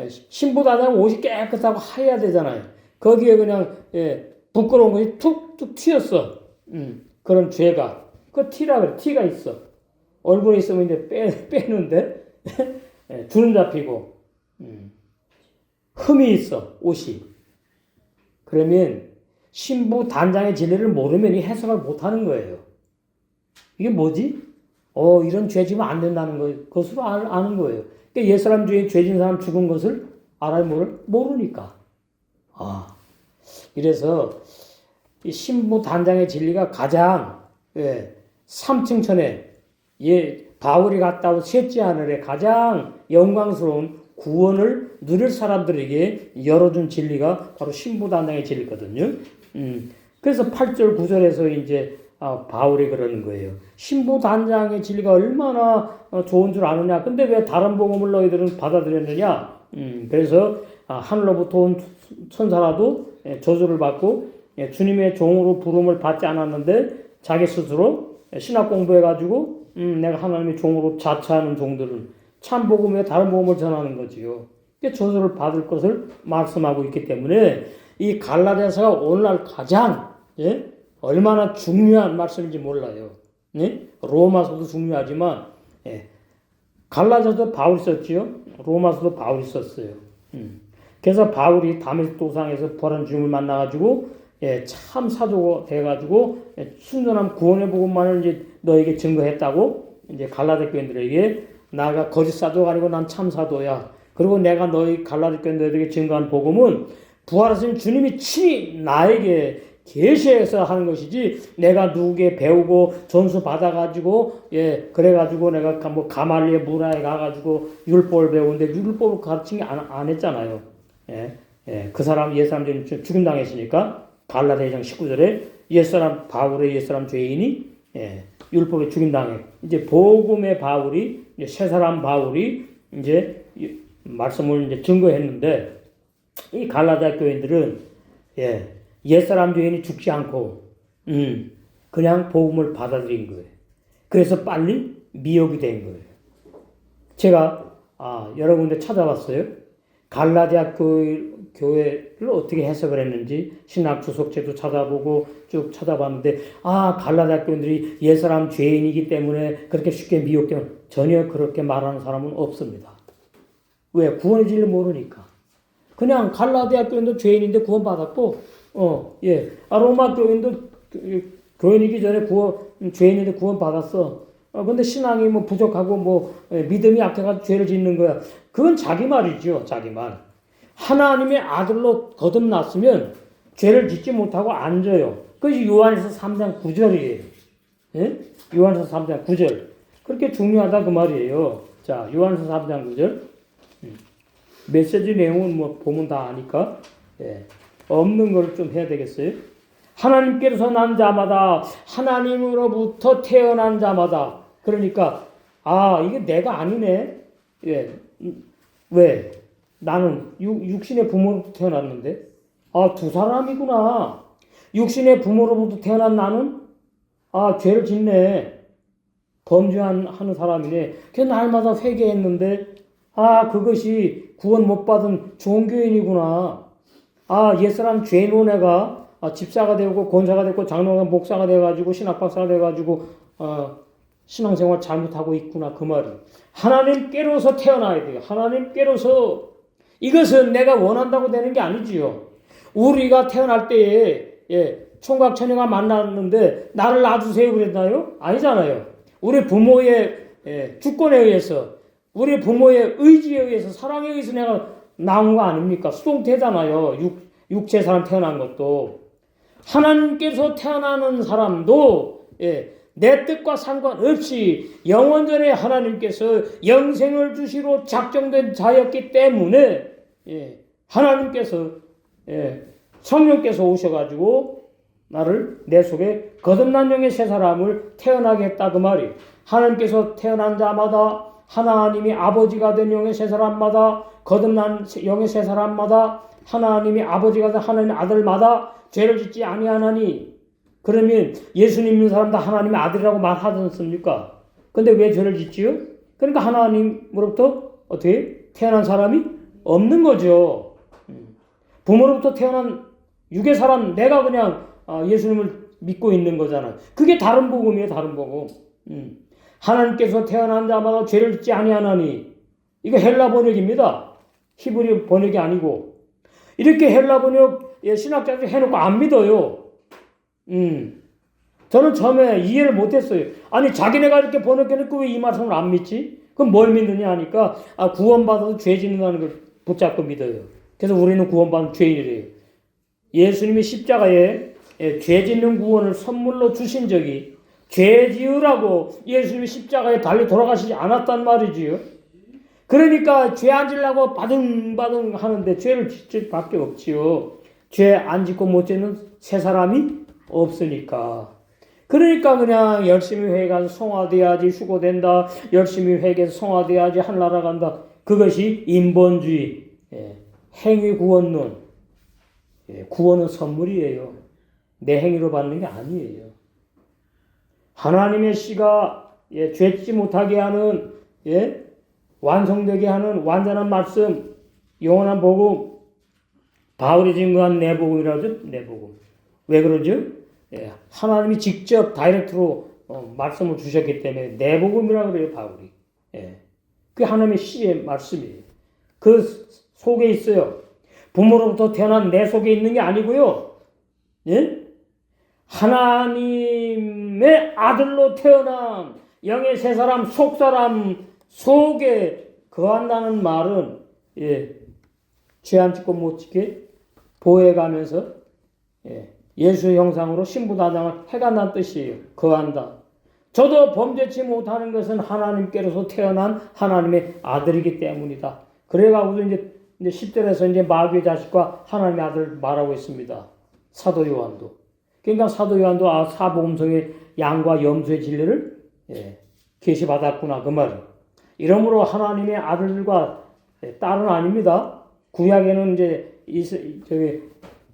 신부단장 옷이 깨끗하고 하얘야 되잖아요. 거기에 그냥 부끄러운 것이 툭툭 튀었어. 그런 죄가 그 티라 그래. 티가 있어. 얼굴에 있으면 이제 빼는데 주름 잡히고 흠이 있어 옷이. 그러면 신부 단장의 진리를 모르면 이 해석을 못하는 거예요. 이게 뭐지? 이런 죄 지면 안 된다는 것으로 아는 거예요. 그러니까 옛사람 중에 죄진 사람 죽은 것을 알아요? 모르니까. 이래서 이 신부 단장의 진리가 가장 3층 천에 바울이 갔다 온 셋째 하늘에 가장 영광스러운 구원을 누릴 사람들에게 열어준 진리가 바로 신부 단장의 진리거든요. 그래서 8절 9절에서 이제 바울이 그러는 거예요. 신부 단장의 진리가 얼마나 좋은 줄 아느냐. 근데 왜 다른 복음을 너희들은 받아들였느냐. 그래서 하늘로부터 온 천사라도 저주를 받고 주님의 종으로 부름을 받지 않았는데 자기 스스로 신학 공부해가지고 내가 하나님의 종으로 자처하는 종들은 참 복음에 다른 복음을 전하는 거지요. 저주를 받을 것을 말씀하고 있기 때문에 이 갈라디아서가 오늘날 가장 얼마나 중요한 말씀인지 몰라요. 로마서도 중요하지만 갈라디아서도 바울이 썼지요. 로마서도 바울이 썼어요. 그래서 바울이 다메섹 도상에서 부활한 주님을 만나가지고 참 사도가 돼가지고 순전한 구원의 복음만을 이제 너에게 증거했다고 이제 갈라디아 교인들에게 나가 거짓 사도가 아니고 난 참 사도야. 그리고 내가 너희 갈라디아 교인들에게 증거한 복음은 부활하신 주님이 친히 나에게 계시해서 하는 것이지 내가 누구에게 배우고 전수 받아가지고 그래가지고 내가 뭐 가말리에 문화에 가가지고 율법을 배우는데 율법을 가르친 게 안 했잖아요. 그 사람 옛사람들이 죽임당했으니까 갈라디아 2장 19절에 옛사람 바울의 옛사람 죄인이 율법에 죽임당해. 이제 복음의 바울이 이제 새사람 바울이 이제 말씀을 이제 증거했는데 이 갈라디아 교인들은 옛사람 죄인이 죽지 않고 그냥 복음을 받아들인 거예요. 그래서 빨리 미혹이 된 거예요. 제가 여러 군데 찾아봤어요. 갈라디아 교회를 어떻게 해석을 했는지 신학 주석책도 찾아보고 쭉 찾아봤는데 갈라디아 교인들이 옛사람 죄인이기 때문에 그렇게 쉽게 미혹되면 전혀 그렇게 말하는 사람은 없습니다. 왜? 구원의 진리를 모르니까. 그냥 갈라디아 교인도 죄인인데 구원받았고 로마 교인도 교인이기 전에 죄인인데 구원받았어. 근데 신앙이 뭐 부족하고 뭐 믿음이 약해가지고 죄를 짓는 거야. 그건 자기 말이죠. 자기 말. 하나님의 아들로 거듭났으면 죄를 짓지 못하고 앉아요. 그것이 요한에서 3장 9절이에요. 요한에서 3장 9절. 그렇게 중요하다 그 말이에요. 자, 요한에서 3장 9절. 메시지 내용은 뭐 보면 다 아니까 없는 걸 좀 해야 되겠어요. 하나님께로서 난 자마다 하나님으로부터 태어난 자마다. 그러니까 이게 내가 아니네. 왜? 나는 육신의 부모로부터 태어났는데 두 사람이구나. 육신의 부모로부터 태어난 나는 죄를 짓네. 범죄하는 사람이네. 그래서 날마다 회개했는데 그것이 구원 못 받은 종교인이구나. 옛사람 죄인 애가 집사가 되고 권사가 되고 장로가 목사가 돼가지고 신학박사가 돼가지고 신앙생활 잘못하고 있구나 그 말이. 하나님께로서 태어나야 돼요. 하나님께로서. 이것은 내가 원한다고 되는 게 아니지요. 우리가 태어날 때에 총각 처녀가 만났는데 나를 놔주세요 그랬나요? 아니잖아요. 우리 부모의 주권에 의해서 우리 부모의 의지에 의해서 사랑에 의해서 내가 나온 거 아닙니까? 수동태잖아요. 육체 사람 태어난 것도 하나님께서 태어나는 사람도 내 뜻과 상관없이 영원전에 하나님께서 영생을 주시러 작정된 자였기 때문에 하나님께서 성령께서 오셔가지고 나를 내 속에 거듭난 영의 새 사람을 태어나게 했다 그 말이. 하나님께서 태어난 자마다 하나님이 아버지가 된 영의 새 사람마다 거듭난 영의 새 사람마다 하나님이 아버지가 된 하나님의 아들마다 죄를 짓지 아니하나니. 그러면 예수님 믿는 사람 다 하나님의 아들이라고 말하지 않습니까? 근데 왜 죄를 짓지요? 그러니까 하나님으로부터 어떻게 태어난 사람이 없는 거죠. 부모로부터 태어난 육의 사람 내가 그냥 예수님을 믿고 있는 거잖아요. 그게 다른 복음이에요. 다른 복음. 하나님께서 태어난 자마다 죄를 짓지 아니하나니. 이거 헬라 번역입니다. 히브리 번역이 아니고. 이렇게 헬라 번역 신학자들이 해놓고 안 믿어요. 저는 처음에 이해를 못했어요. 아니 자기네가 이렇게 번역해놓고 왜 이 말씀을 안 믿지? 그럼 뭘 믿느냐 하니까 구원받아도 죄 짓는다는 걸 붙잡고 믿어요. 그래서 우리는 구원받은 죄인이래요. 예수님이 십자가에 죄 짓는 구원을 선물로 주신 적이 죄 지으라고 예수님이 십자가에 달려 돌아가시지 않았단 말이지요. 그러니까 죄 안 지려고 바등바등 하는데 죄를 짓을 수밖에 없지요. 죄 안 짓고 못 짓는 새 사람이 없으니까. 그러니까 그냥 열심히 회개 가서 성화돼야지 휴고된다. 열심히 회개해서 성화돼야지 하늘나라 간다. 그것이 인본주의, 행위 구원론. 구원은 선물이에요. 내 행위로 받는 게 아니에요. 하나님의 씨가 죄짓지 못하게 하는 완성되게 하는 완전한 말씀, 영원한 복음, 바울이 증거한 내 복음이라죠. 내 복음. 왜 그러죠? 하나님이 직접 다이렉트로 말씀을 주셨기 때문에 내 복음이라고 그래요. 바울이. 그게 하나님의 씨의 말씀이에요. 그 속에 있어요. 부모로부터 태어난 내 속에 있는 게 아니고요. 하나님의 아들로 태어난 영의 새 사람, 속사람 속에 거한다는 말은 죄 안 짓고 못 짓게 보호해가면서 예수의 형상으로 신부다장을 해간다는 뜻이에요. 거한다. 저도 범죄치 못하는 것은 하나님께로서 태어난 하나님의 아들이기 때문이다. 그래가지고 이제 10절에서 이제 마귀의 자식과 하나님의 아들 말하고 있습니다. 사도 요한도. 그러니까 사도 요한도 사복음성의 양과 염소의 진리를 계시받았구나 그 말이에요. 이러므로 하나님의 아들과 딸은 아닙니다. 구약에는 이제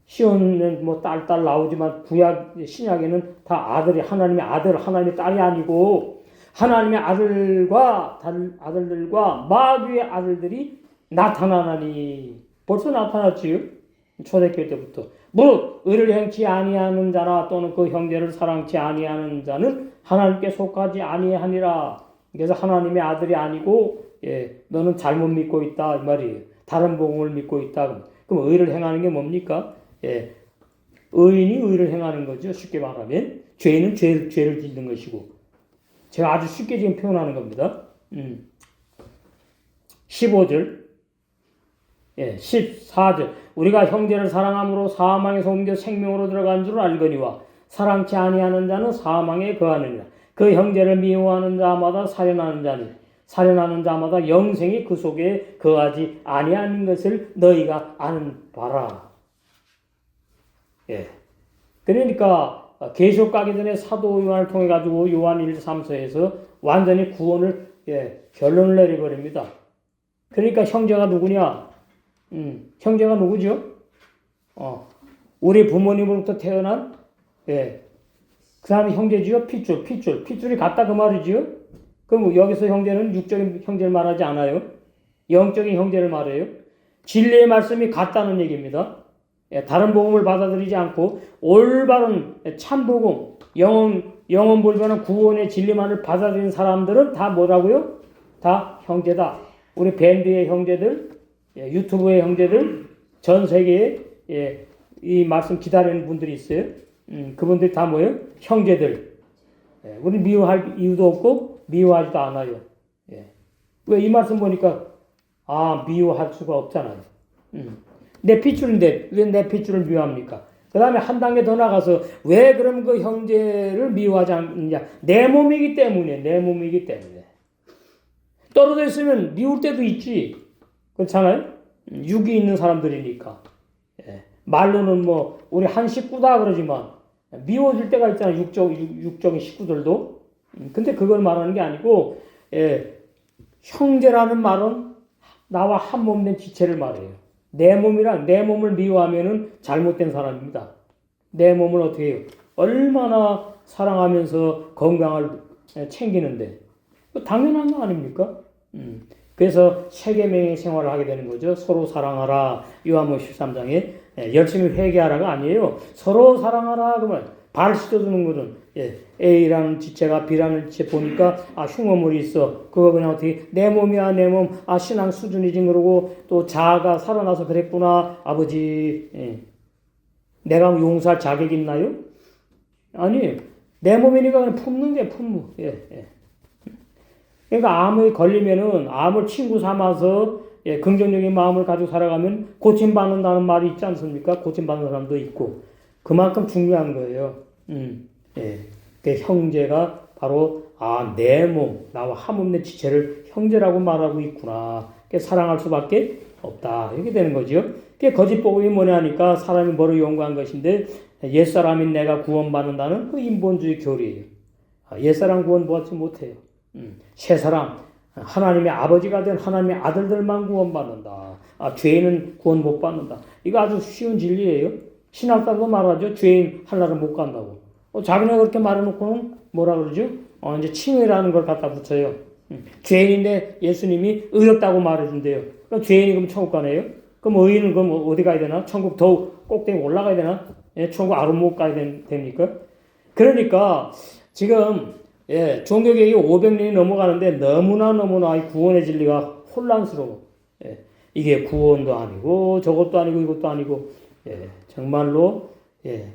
시온은 뭐 딸 나오지만 구약 신약에는 다 아들이 하나님의 아들, 하나님의 딸이 아니고 하나님의 아들들과 마귀의 아들들이 나타나나니. 벌써 나타났지요. 초대교회 때부터. 무릇 의를 행치 아니하는 자나 또는 그 형제를 사랑치 아니하는 자는 하나님께 속하지 아니하니라. 그래서 하나님의 아들이 아니고 너는 잘못 믿고 있다 이 말이에요. 다른 복음을 믿고 있다. 그럼 의를 행하는 게 뭡니까? 의인이 의를 행하는 거죠. 쉽게 말하면 죄인은 죄를 짓는 것이고. 제가 아주 쉽게 지금 표현하는 겁니다. 15절 14절 우리가 형제를 사랑함으로 사망에서 옮겨 생명으로 들어간 줄 알거니와 사랑치 아니하는 자는 사망에 거하느니라. 그 형제를 미워하는 자마다 살인하는 자니 살인하는 자마다 영생이 그 속에 거하지 아니하는 것을 너희가 아는 바라. 그러니까 계시록 가기 전에 사도 요한을 통해 가지고 요한 1, 3서에서 완전히 구원을 결론을 내려버립니다. 그러니까 형제가 누구냐? 형제가 누구죠? 우리 부모님으로부터 태어난 그 사람이 형제지요? 핏줄이 같다 그 말이지요? 그럼 여기서 형제는 육적인 형제를 말하지 않아요. 영적인 형제를 말해요. 진리의 말씀이 같다는 얘기입니다. 다른 복음을 받아들이지 않고 올바른 참복음, 영원 불변한 구원의 진리만을 받아들이는 사람들은 다 뭐라고요? 다 형제다. 우리 밴드의 형제들, 유튜브의 형제들, 전 세계에 이 말씀 기다리는 분들이 있어요. 그분들이 다 뭐예요? 형제들. 우리 미워할 이유도 없고 미워하지도 않아요. 왜 이 말씀 보니까 미워할 수가 없잖아요. 내 핏줄인데 왜 내 핏줄을 미워합니까? 그 다음에 한 단계 더 나가서 왜 그럼 그 형제를 미워하지 않느냐? 내 몸이기 때문에, 내 몸이기 때문에. 떨어져 있으면 미울 때도 있지. 그렇잖아요? 육이 있는 사람들이니까. 예. 말로는 뭐 우리 한 식구다 그러지만 미워질 때가 있잖아요. 육적인 식구들도. 근데 그걸 말하는 게 아니고 예. 형제라는 말은 나와 한 몸 된 지체를 말해요. 내 몸을 미워하면은 잘못된 사람입니다. 내 몸을 어떻게 해요? 얼마나 사랑하면서 건강을 챙기는데 당연한 거 아닙니까? 그래서 세계명의 생활을 하게 되는 거죠. 서로 사랑하라. 요한복음 13장에 열심히 회개하라가 아니에요. 서로 사랑하라 그러면 발 씻어주는 거는 A라는 지체가 B라는 지체 보니까 흉어물이 있어. 그거 그냥 어떻게 내 몸이야 내 몸. 신앙 수준이지 그러고 또 자아가 살아나서 그랬구나. 아버지 내가 용서할 자격이 있나요? 아니 내 몸이니까 그냥 품는 게 품무. 그러니까 암에 걸리면은 암을 친구 삼아서 긍정적인 마음을 가지고 살아가면 고침받는다는 말이 있지 않습니까? 고침받는 사람도 있고 그만큼 중요한 거예요. 그 형제가 바로 내 몸, 나와 한 몸 내 지체를 형제라고 말하고 있구나. 사랑할 수밖에 없다. 이렇게 되는 거죠. 거짓 복음이 뭐냐니까 사람이 뭐로 연구한 것인데 옛사람인 내가 구원받는다는 그 인본주의 교리예요. 옛사람 구원 받지 못해요. 새사람, 하나님의 아버지가 된 하나님의 아들들만 구원받는다. 죄인은 구원 못 받는다. 이거 아주 쉬운 진리예요. 신학자도 말하죠. 죄인 하나를 못 간다고. 자기네 그렇게 말해놓고는 뭐라 그러죠? 이제 칭의라는 걸 갖다 붙여요. 죄인인데 예수님이 의롭다고 말해준대요. 그럼 죄인이 그럼 천국 가네요? 그럼 의인은 그럼 어디 가야 되나? 천국 더 꼭대기 올라가야 되나? 천국 아래 못 가야 됩니까? 그러니까 지금 종교개혁이 500년이 넘어가는데 너무나 이 구원의 진리가 혼란스러워. 이게 구원도 아니고 저것도 아니고 이것도 아니고 정말로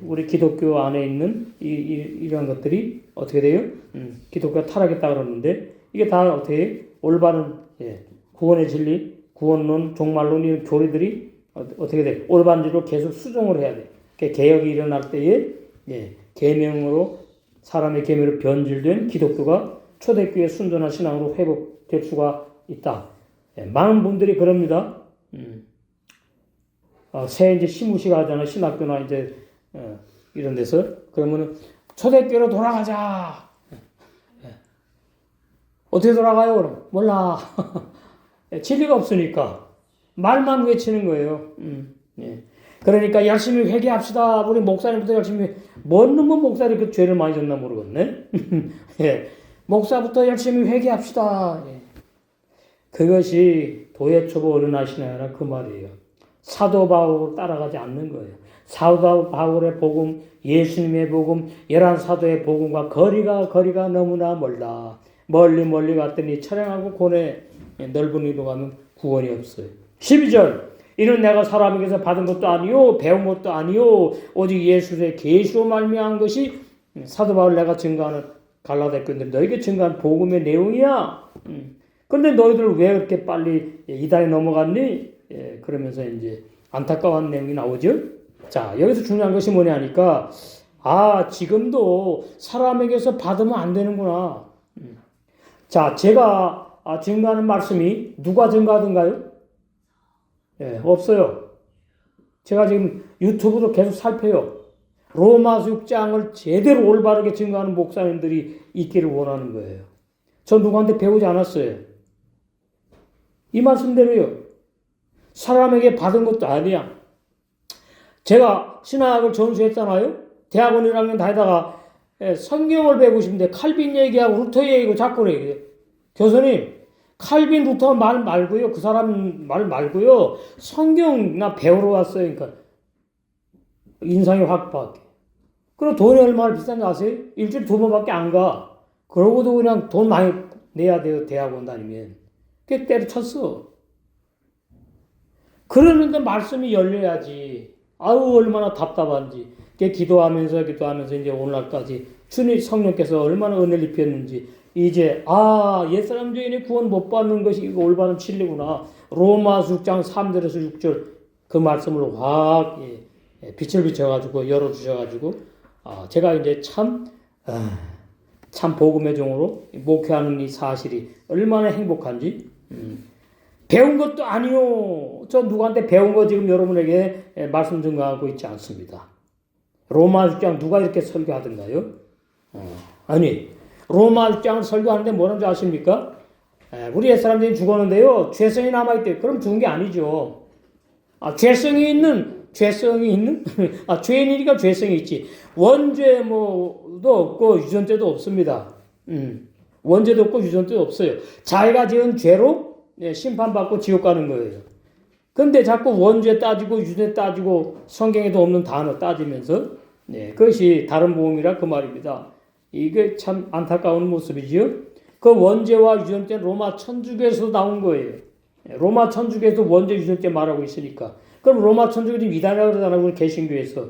우리 기독교 안에 있는 이런 것들이 어떻게 돼요? 기독교가 타락했다 그러는데 이게 다 어떻게 올바른 구원의 진리, 구원론, 종말론 이런 교리들이 어떻게 돼? 올바른지로 계속 수정을 해야 돼. 개혁이 일어날 때에 계명으로 사람의 계명으로 변질된 기독교가 초대교회 순전한 신앙으로 회복될 수가 있다. 많은 분들이 그럽니다. 새 이제 시무시가 하잖아. 신학교나 이제 이런 데서 그러면은 초대교회로 돌아가자. 어떻게 돌아가요? 그럼 몰라. 진리가 없으니까 말만 외치는 거예요. 그러니까 열심히 회개합시다. 우리 목사님부터 열심히 뭔 놈은 목사님 그 죄를 많이 졌나 모르겠네. 목사부터 열심히 회개합시다. 그것이 도예초보 어른하시나요라 그 말이에요. 사도 바울을 따라가지 않는 거예요. 사도 바울의 복음, 예수님의 복음, 11사도의 복음과 거리가 너무나 멀다. 멀리 갔더니 차량하고 고뇌 넓은 이로 가면 구원이 없어요. 12절 이는 내가 사람에게서 받은 것도 아니요 배운 것도 아니요 오직 예수의 계시로 말미암은 것이 사도 바울 내가 증거하는 갈라디아 교인들 너에게 증거한 복음의 내용이야. 근데 너희들 왜 그렇게 빨리 이단에 넘어갔니? 그러면서 이제 안타까운 내용이 나오죠. 자, 여기서 중요한 것이 뭐냐니까 지금도 사람에게서 받으면 안 되는구나. 자, 제가 증거하는 말씀이 누가 증거하던가요? 없어요. 제가 지금 유튜브로 계속 살펴요. 로마서 6장을 제대로 올바르게 증거하는 목사님들이 있기를 원하는 거예요. 저 누구한테 배우지 않았어요. 이 말씀대로요. 사람에게 받은 것도 아니야. 제가 신학을 전수했잖아요. 대학원 1학년 다니다가 성경을 배우고 싶은데 칼빈 얘기하고 루터 얘기하고 자꾸 그래요. 교수님, 칼빈 루터 말 말고요. 그 사람 말 말고요. 성경 나 배우러 왔어요. 그러니까 인상이 확 바뀌어. 그리고 돈이 얼마나 비싼지 아세요? 일주일에 2번밖에 안 가. 그러고도 그냥 돈 많이 내야 돼요. 대학원 다니면. 그게 때려쳤어. 그러는데 말씀이 열려야지. 얼마나 답답한지. 기도하면서 이제 오늘날까지 주님 성령께서 얼마나 은혜를 입혔는지 이제 옛사람 죄인이 구원 못 받는 것이 이거 올바른 진리구나. 로마서 6장 3절에서 6절 그 말씀을 확 빛을 비춰가지고 열어주셔가지고 제가 이제 참 복음의 종으로 목회하는 이 사실이 얼마나 행복한지 배운 것도 아니요. 저 누구한테 배운 거 지금 여러분에게 말씀 증거하고 있지 않습니다. 로마 6장 누가 이렇게 설교하던가요? 아니 로마 6장을 설교하는데 뭐라는 줄 아십니까? 우리 옛사람들이 죽었는데요. 죄성이 남아있대요. 그럼 죽은 게 아니죠. 죄성이 있는? 죄인이니까 죄성이 있지. 원죄 뭐도 없고 유전죄도 없습니다. 원죄도 없고 유전죄도 없어요. 자기가 지은 죄로 심판받고 지옥 가는 거예요. 근데 자꾸 원죄 따지고 유죄 따지고 성경에도 없는 단어 따지면서 그것이 다른 복음이라 그 말입니다. 이게 참 안타까운 모습이지요. 그 원죄와 유전죄 로마 천주교에서 나온 거예요. 로마 천주교에서 원죄 유전죄 말하고 있으니까. 그럼 로마 천주교도 이단이라고 그러잖아요. 개신교에서.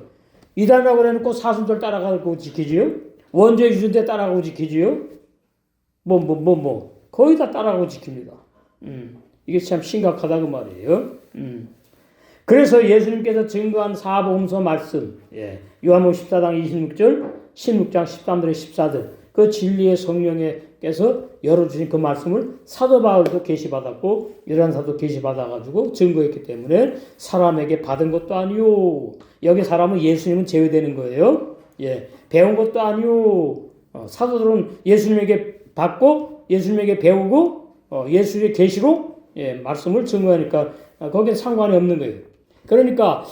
이단이라고 해놓고 사순절 따라가고 지키지요. 원죄 유전죄 따라가고 지키지요. 거의 다 따라가고 지킵니다. 이게 참 심각하다 그 말이에요. 그래서 예수님께서 증거한 사복음서 말씀, 요한복음 14장 26절, 16장 13절에 14절, 그 진리의 성령께서 열어주신 그 말씀을 사도 바울도 계시받았고 요한 사도 계시받아가지고 증거했기 때문에 사람에게 받은 것도 아니요. 여기 사람은 예수님은 제외되는 거예요. 배운 것도 아니요. 사도들은 예수님에게 받고 예수님에게 배우고 예수의 계시로 말씀을 증거하니까 거기에 상관이 없는 거예요. 그러니까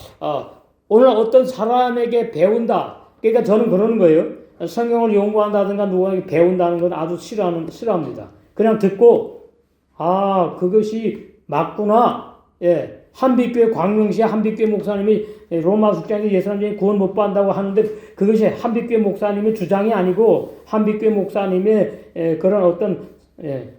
오늘 어떤 사람에게 배운다. 그러니까 저는 그러는 거예요. 성경을 연구한다든가 누구에게 배운다는 건 아주 싫어합니다. 그냥 듣고 그것이 맞구나. 한빛교회 광명시의 한빛교회 목사님이 로마 숙장에 예수님이 구원 못 받는다고 하는데 그것이 한빛교회 목사님의 주장이 아니고 한빛교회 목사님의 그런 어떤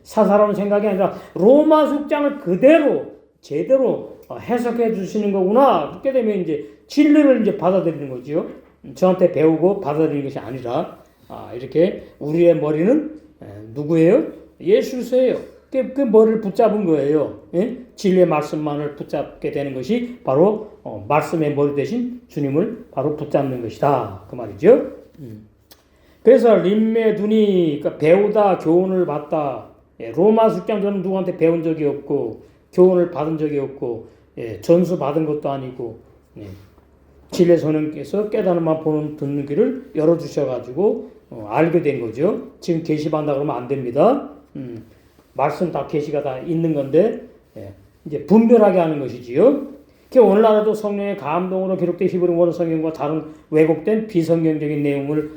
사사로운 생각이 아니라 로마 숙장을 그대로 제대로 해석해 주시는 거구나. 그렇게 되면 이제 진리를 이제 받아들이는 거죠. 저한테 배우고 받아들이는 것이 아니라 이렇게 우리의 머리는 누구예요? 예수세요. 그 머리를 붙잡은 거예요. 진리의 말씀만을 붙잡게 되는 것이 바로 말씀의 머리 대신 주님을 바로 붙잡는 것이다. 그 말이죠. 그래서 림메 두니, 그러니까 배우다, 교훈을 받다. 로마 숙장 저는 누구한테 배운 적이 없고 교훈을 받은 적이 없고 전수 받은 것도 아니고 진리의 성령께서 깨달음만 보는 듣는 길을 열어주셔가지고 알게 된 거죠. 지금 계시받는다 그러면 안 됩니다. 말씀 다 계시가 다 있는 건데 이제 분별하게 하는 것이지요. 오늘날에도 성령의 감동으로 기록된 히브리 원어 성경과 다른 왜곡된 비성경적인 내용을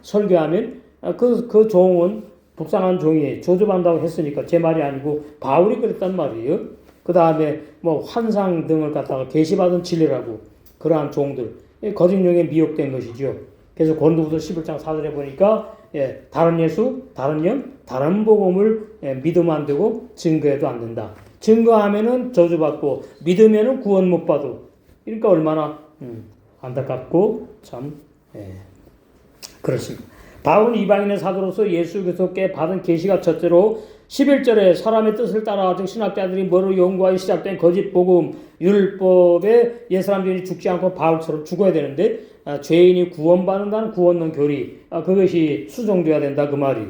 설교하면 그 종은 불쌍한 종이 조접한다고 했으니까 제 말이 아니고 바울이 그랬단 말이에요. 그 다음에 환상 등을 갖다가 계시받은 진리라고 그러한 종들 거짓령에 미혹된 것이죠. 그래서 고린도후서 11장 4절에 보니까 다른 예수, 다른 영, 다른 복음을 믿으면 안 되고 증거해도 안 된다. 증거하면은 저주받고 믿으면은 구원 못 받아. 그러니까 얼마나 안타깝고 참 그렇습니다. 바울은 이방인의 사도로서 예수께서께 받은 계시가 첫째로 11절에 사람의 뜻을 따라가지고 신학자들이 뭐로 연구하여 시작된 거짓 복음, 율법에 옛사람들이 죽지 않고 바울처럼 죽어야 되는데 죄인이 구원받는다는 구원론 교리, 그것이 수정돼야 된다 그 말이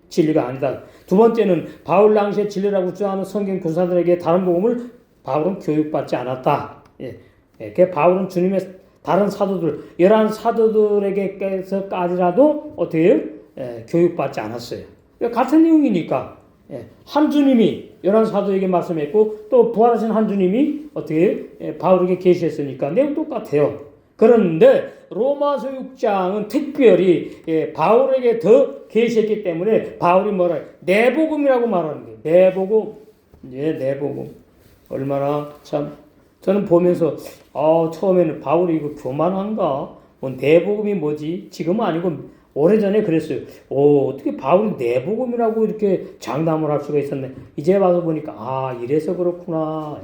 진리가 아니다. 두 번째는 바울 당시에 진리라고 주장하는 성경 교사들에게 다른 복음을 바울은 교육받지 않았다. 바울은 주님의 다른 사도들, 11 사도들에게까지라도 어떻게 해요? 교육받지 않았어요. 같은 내용이니까. 한 주님이 11 사도에게 말씀했고 또 부활하신 한 주님이 어떻게 해요? 바울에게 계시했으니까 내용 똑같아요. 그런데 로마서 6장은 특별히 바울에게 더 계시했기 때문에 바울이 뭐라 해요? 내복음이라고 말하는 거예요. 내복음. 내복음. 얼마나 참 저는 보면서 처음에는 바울이 이거 교만한가? 내복음이 뭐지? 지금은 아니고 오래전에 그랬어요. 어떻게 바울이 내복음이라고 이렇게 장담을 할 수가 있었네. 이제 와서 보니까 이래서 그렇구나.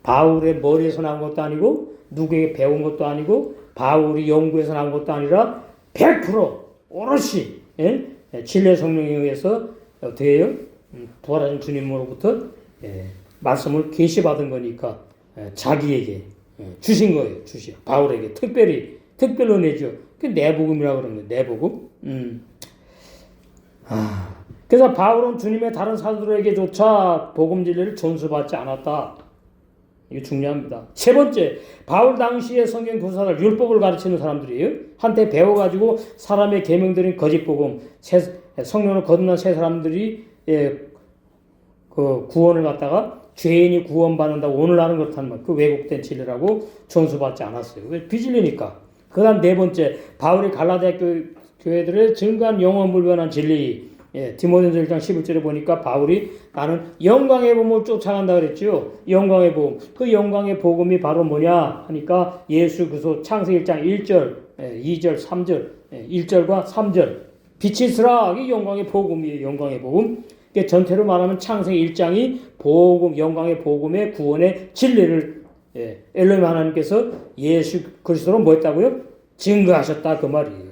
바울의 머리에서 나온 것도 아니고 누구에게 배운 것도 아니고 바울이 연구해서 나온 것도 아니라 100% 오롯이 진리의 성령에 의해서 어떻게 해요? 부활하신 주님으로부터 말씀을 계시받은 거니까 자기에게 주신 거예요. 바울에게 특별히 은혜죠. 그 내복음이라고 그러는 거예요. 내복음. 그래서 바울은 주님의 다른 사도들에게조차 복음 진리를 전수받지 않았다. 이게 중요합니다. 세 번째, 바울 당시의 성경 교사들, 율법을 가르치는 사람들이에요. 한때 배워가지고 사람의 계명들인 거짓 복음, 성령을 거듭난 새 사람들이 그 구원을 갖다가 죄인이 구원받는다고 오늘 하는 그렇다는 말, 그 왜곡된 진리라고 전수받지 않았어요. 왜? 비진리니까. 그 다음 네 번째, 바울이 갈라디아 교회들의 증거한 영원불변한 진리, 디모데전서 1장 11절에 보니까 바울이 나는 영광의 복음을 쫓아간다 그랬죠. 영광의 복음. 그 영광의 복음이 바로 뭐냐 하니까 예수 그리스도 창세기 1장 1절, 2절, 3절, 1절과 3절. 빛이 있으라. 이게 영광의 복음이에요. 영광의 복음. 전체로 말하면 창세기 1장이 복음, 영광의 복음의 구원의 진리를 엘로힘 하나님께서 예수 그리스도로 뭐 했다고요? 증거하셨다 그 말이에요.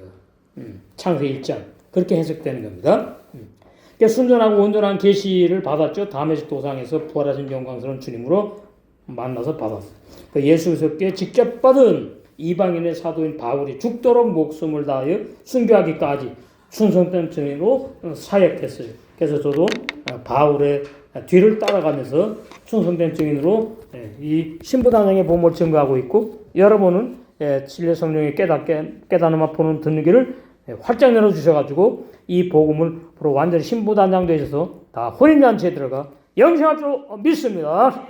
창세기 1장. 그렇게 해석되는 겁니다. 순전하고 온전한 계시를 받았죠. 다메섹 도상에서 부활하신 영광스러운 주님으로 만나서 받았어요. 예수 그리스도께 직접 받은 이방인의 사도인 바울이 죽도록 목숨을 다하여 순교하기까지 충성된 증인으로 사역했어요. 그래서 저도 바울의 뒤를 따라가면서 충성된 증인으로 이 신부단장의 복음을 증거하고 있고, 여러분은 진리 성령의 깨닫는 보는 듣는 길을 활짝 열어주셔가지고 이 복음을 완전히 신부단장 되셔서 다 혼인잔치에 들어가 영생할 줄 믿습니다.